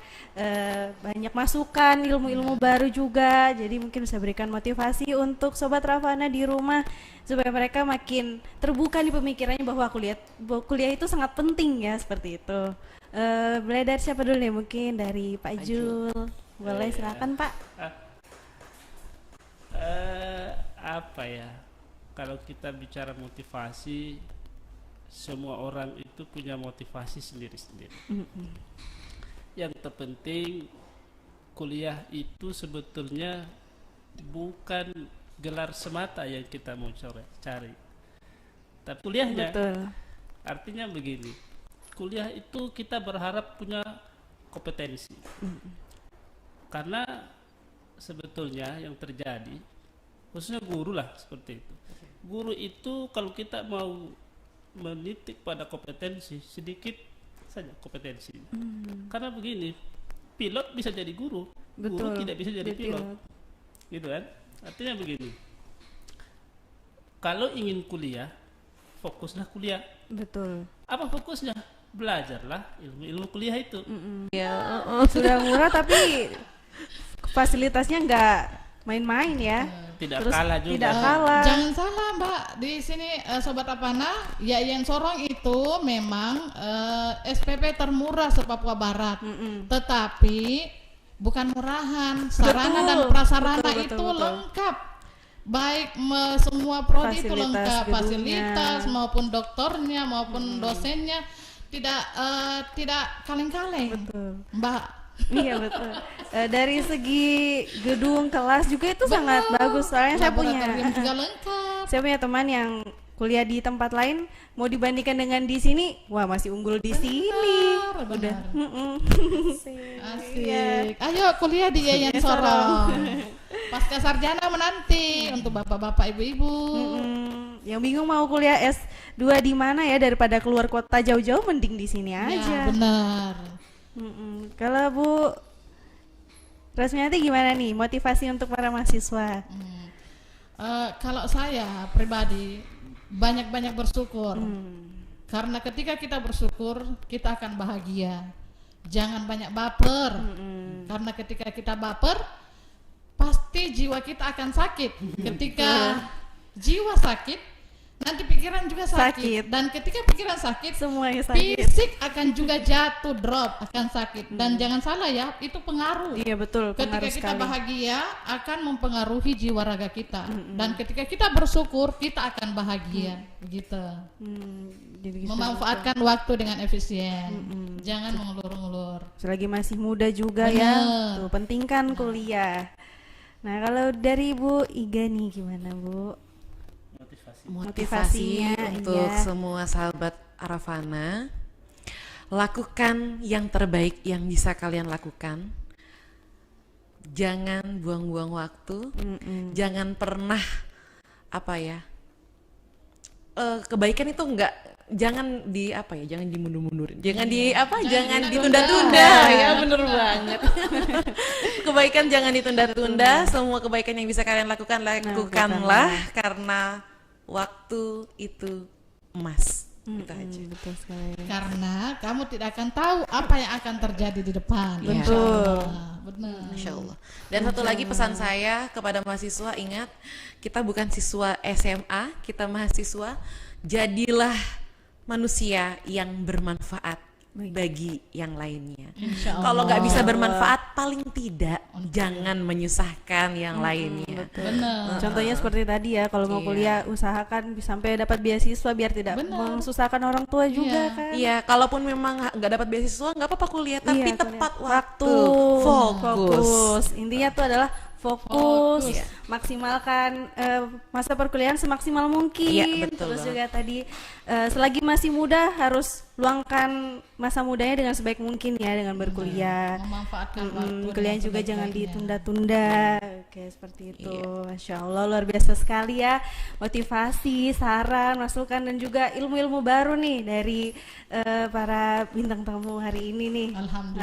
banyak masukan, ilmu-ilmu baru juga. Jadi mungkin bisa berikan motivasi untuk Sobat Ravana di rumah supaya mereka makin terbuka nih pemikirannya bahwa kuliah itu sangat penting ya, seperti itu. Boleh dari siapa dulu nih? Mungkin dari Pak Jul. Boleh, silakan Pak. Apa ya? Kalau kita bicara motivasi, semua orang itu punya motivasi sendiri-sendiri. Yang terpenting kuliah itu sebetulnya bukan gelar semata yang kita mau cari, tapi kuliahnya. Betul. Artinya begini, kuliah itu kita berharap punya kompetensi. Karena sebetulnya yang terjadi, khususnya guru lah seperti itu. Guru itu kalau kita mau menitik pada kompetensi, sedikit saja kompetensi. Karena begini, pilot bisa jadi guru, guru tidak bisa jadi pilot. Gitu kan? Artinya begini, kalau ingin kuliah, fokuslah kuliah. Betul. Apa fokusnya? Belajarlah ilmu kuliah itu. Ya, Sudah murah tapi fasilitasnya nggak main-main ya. Tidak Terus kalah juga. Tidak kalah. Jangan salah Mbak, di sini Sobat Ravana, IAIN Sorong itu memang SPP termurah se-Papua Barat. Tetapi bukan murahan, sarana dan prasarana itu lengkap. Baik semua prodi itu Fasilitas lengkap, gedungnya. fasilitas maupun doktornya maupun dosennya tidak kaleng-kaleng. Mbak. Iya betul. Dari segi gedung kelas juga itu sangat bagus. Soalnya saya Laboratorium juga lengkap. Saya punya teman yang kuliah di tempat lain, mau dibandingkan dengan di sini, wah masih unggul di sini. Benar. Asik. Iya. Ayo kuliah di IAIN Sorong. Pasca sarjana menanti untuk bapak-bapak, ibu-ibu. Yang bingung mau kuliah S2 di mana ya, daripada keluar kota jauh-jauh, mending di sini Ya, aja. benar. Kalau Bu Rasmiati gimana nih motivasi untuk para mahasiswa? Kalau saya pribadi banyak-banyak bersyukur. Karena ketika kita bersyukur, kita akan bahagia. Jangan banyak baper. Karena ketika kita baper, pasti jiwa kita akan sakit. Ketika jiwa sakit, nanti pikiran juga sakit. Dan ketika pikiran sakit, Semuanya sakit. fisik akan juga jatuh, drop, akan sakit. Dan jangan salah ya, itu pengaruh. Iya betul, Ketika pengaruh kita sekali. bahagia akan mempengaruhi jiwa raga kita. Dan ketika kita bersyukur, kita akan bahagia. Begitu. Jadi gitu. Memanfaatkan waktu dengan efisien. Jangan mengulur-ulur. Selagi masih muda juga Bener. ya, tuh pentingkan kuliah. Nah kalau dari Bu Iga nih gimana Bu? Motivasi Motivasinya, untuk iya. semua sahabat Arafana, lakukan yang terbaik yang bisa kalian lakukan. Jangan buang-buang waktu, jangan pernah kebaikan itu jangan jangan dimundur-mundurin, jangan jangan ditunda-tunda ya, bener banget. Kebaikan jangan ditunda-tunda, semua kebaikan yang bisa kalian lakukanlah karena waktu itu emas. Gitu aja. Betul sekali. Karena kamu tidak akan tahu apa yang akan terjadi di depan. Iya. Betul. Benar. Insya Allah. Dan satu lagi pesan saya kepada mahasiswa, ingat kita bukan siswa SMA, kita mahasiswa. Jadilah manusia yang bermanfaat bagi yang lainnya. Insya Allah. Kalau nggak bisa bermanfaat, paling tidak jangan menyusahkan yang lainnya. Benar. Contohnya seperti tadi ya, kalau mau Iya. kuliah usahakan sampai dapat beasiswa biar tidak mensusahkan orang tua juga kan. Iya, kalaupun memang nggak dapat beasiswa, nggak apa-apa kuliah, tapi Iya, tepat kuliah. waktu, fokus. Intinya tuh adalah fokus, maksimalkan masa perkuliahan semaksimal mungkin. Iya, betul Terus banget. juga tadi selagi masih muda harus luangkan masa mudanya dengan sebaik mungkin ya dengan berkuliah. Memanfaatkan waktu. Kuliah dengan juga jangan sebaik-baiknya. ditunda-tunda. Oke, seperti itu. Masya Allah, luar biasa sekali ya. Motivasi, saran, masukan dan juga ilmu-ilmu baru nih dari para bintang tamu hari ini nih.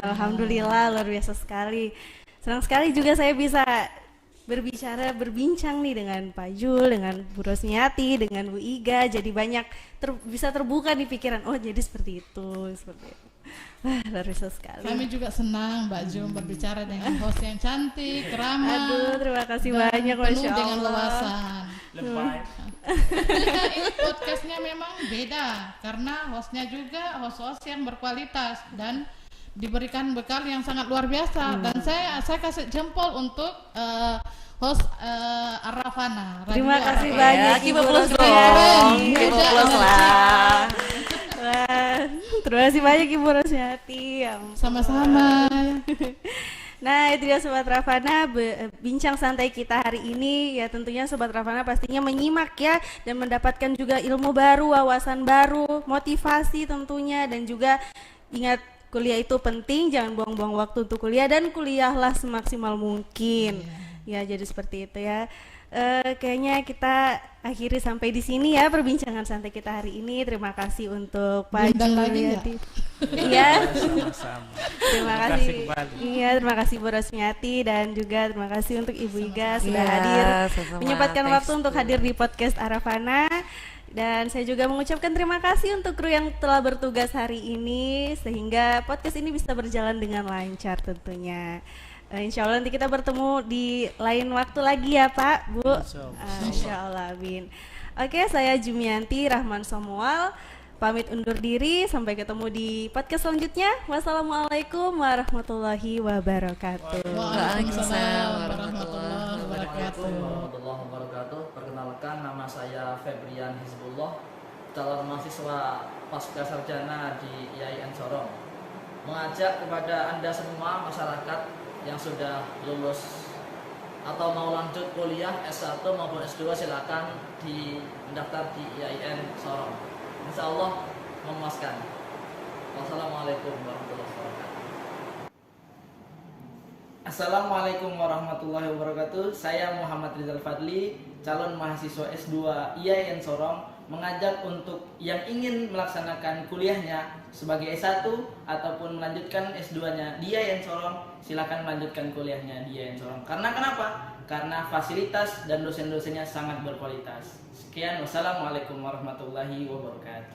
Alhamdulillah, luar biasa sekali. Senang sekali juga saya bisa berbincang nih dengan Pak Jul, dengan Bu Rosniati, dengan Bu Iga. Jadi banyak bisa terbuka di pikiran. Oh, jadi seperti itu, seperti itu. Wah, luar biasa sekali. Kami juga senang Mbak Jum berbicara dengan host yang cantik, ramah. Aduh, terima kasih dan banyak, penuh Masya dengan Allah. lewasan. Lebay. Ini podcastnya memang beda karena hostnya juga host-host yang berkualitas dan diberikan bekal yang sangat luar biasa. Dan saya kasih jempol untuk host Arafana. Terima kasih Arafana. banyak Kita Ibu plus Rosniati. dong, Beda kita plus energi. lah. Wah, terima kasih banyak Ibu Rosniati. Ya ampun. Sama-sama. Nah, itu dia Sobat Ravana, bincang santai kita hari ini. Ya tentunya Sobat Ravana pastinya menyimak ya dan mendapatkan juga ilmu baru, wawasan baru, motivasi tentunya, dan juga ingat kuliah itu penting, jangan buang-buang waktu untuk kuliah dan kuliahlah semaksimal mungkin. Ya, jadi seperti itu ya. Kayaknya kita akhiri sampai di sini ya perbincangan santai kita hari ini. Terima kasih untuk Pak Diundang lagi Juliadi. nggak? Iya. Sama-sama. Terima Terima kasih. kasih kembali. Iya, terima kasih Bu Rosmiati dan juga terima kasih untuk Ibu Iga sudah Iya, hadir, sama-sama. menyempatkan Thanks waktu untuk hadir di podcast Arafana. Dan saya juga mengucapkan terima kasih untuk kru yang telah bertugas hari ini sehingga podcast ini bisa berjalan dengan lancar tentunya. Insya Allah nanti kita bertemu di lain waktu lagi ya Pak, Bu. Insya Allah, amin. Oke, saya Jumianti Rahman Somual pamit undur diri, sampai ketemu di podcast selanjutnya. Wassalamualaikum warahmatullahi wabarakatuh. Waalaikumsalam warahmatullahi wabarakatuh. warahmatullahi wabarakatuh. Perkenalkan, nama saya Febrian Hizbullah, calon mahasiswa pasca sarjana di IAIN Sorong. Mengajak kepada Anda semua masyarakat yang sudah lulus atau mau lanjut kuliah S1 maupun S2 silakan mendaftar di IAIN Sorong. Insya Allah memuaskan. Wassalamualaikum warahmatullahi wabarakatuh. Assalamualaikum warahmatullahi wabarakatuh. Saya Muhammad Rizal Fadli, calon mahasiswa S2 IAIN Sorong, mengajak untuk yang ingin melaksanakan kuliahnya sebagai S1 ataupun melanjutkan S2-nya di IAIN Sorong, silakan melanjutkan kuliahnya di IAIN Sorong. Karena kenapa? Karena fasilitas dan dosen-dosennya sangat berkualitas. Sekian, wassalamualaikum warahmatullahi wabarakatuh.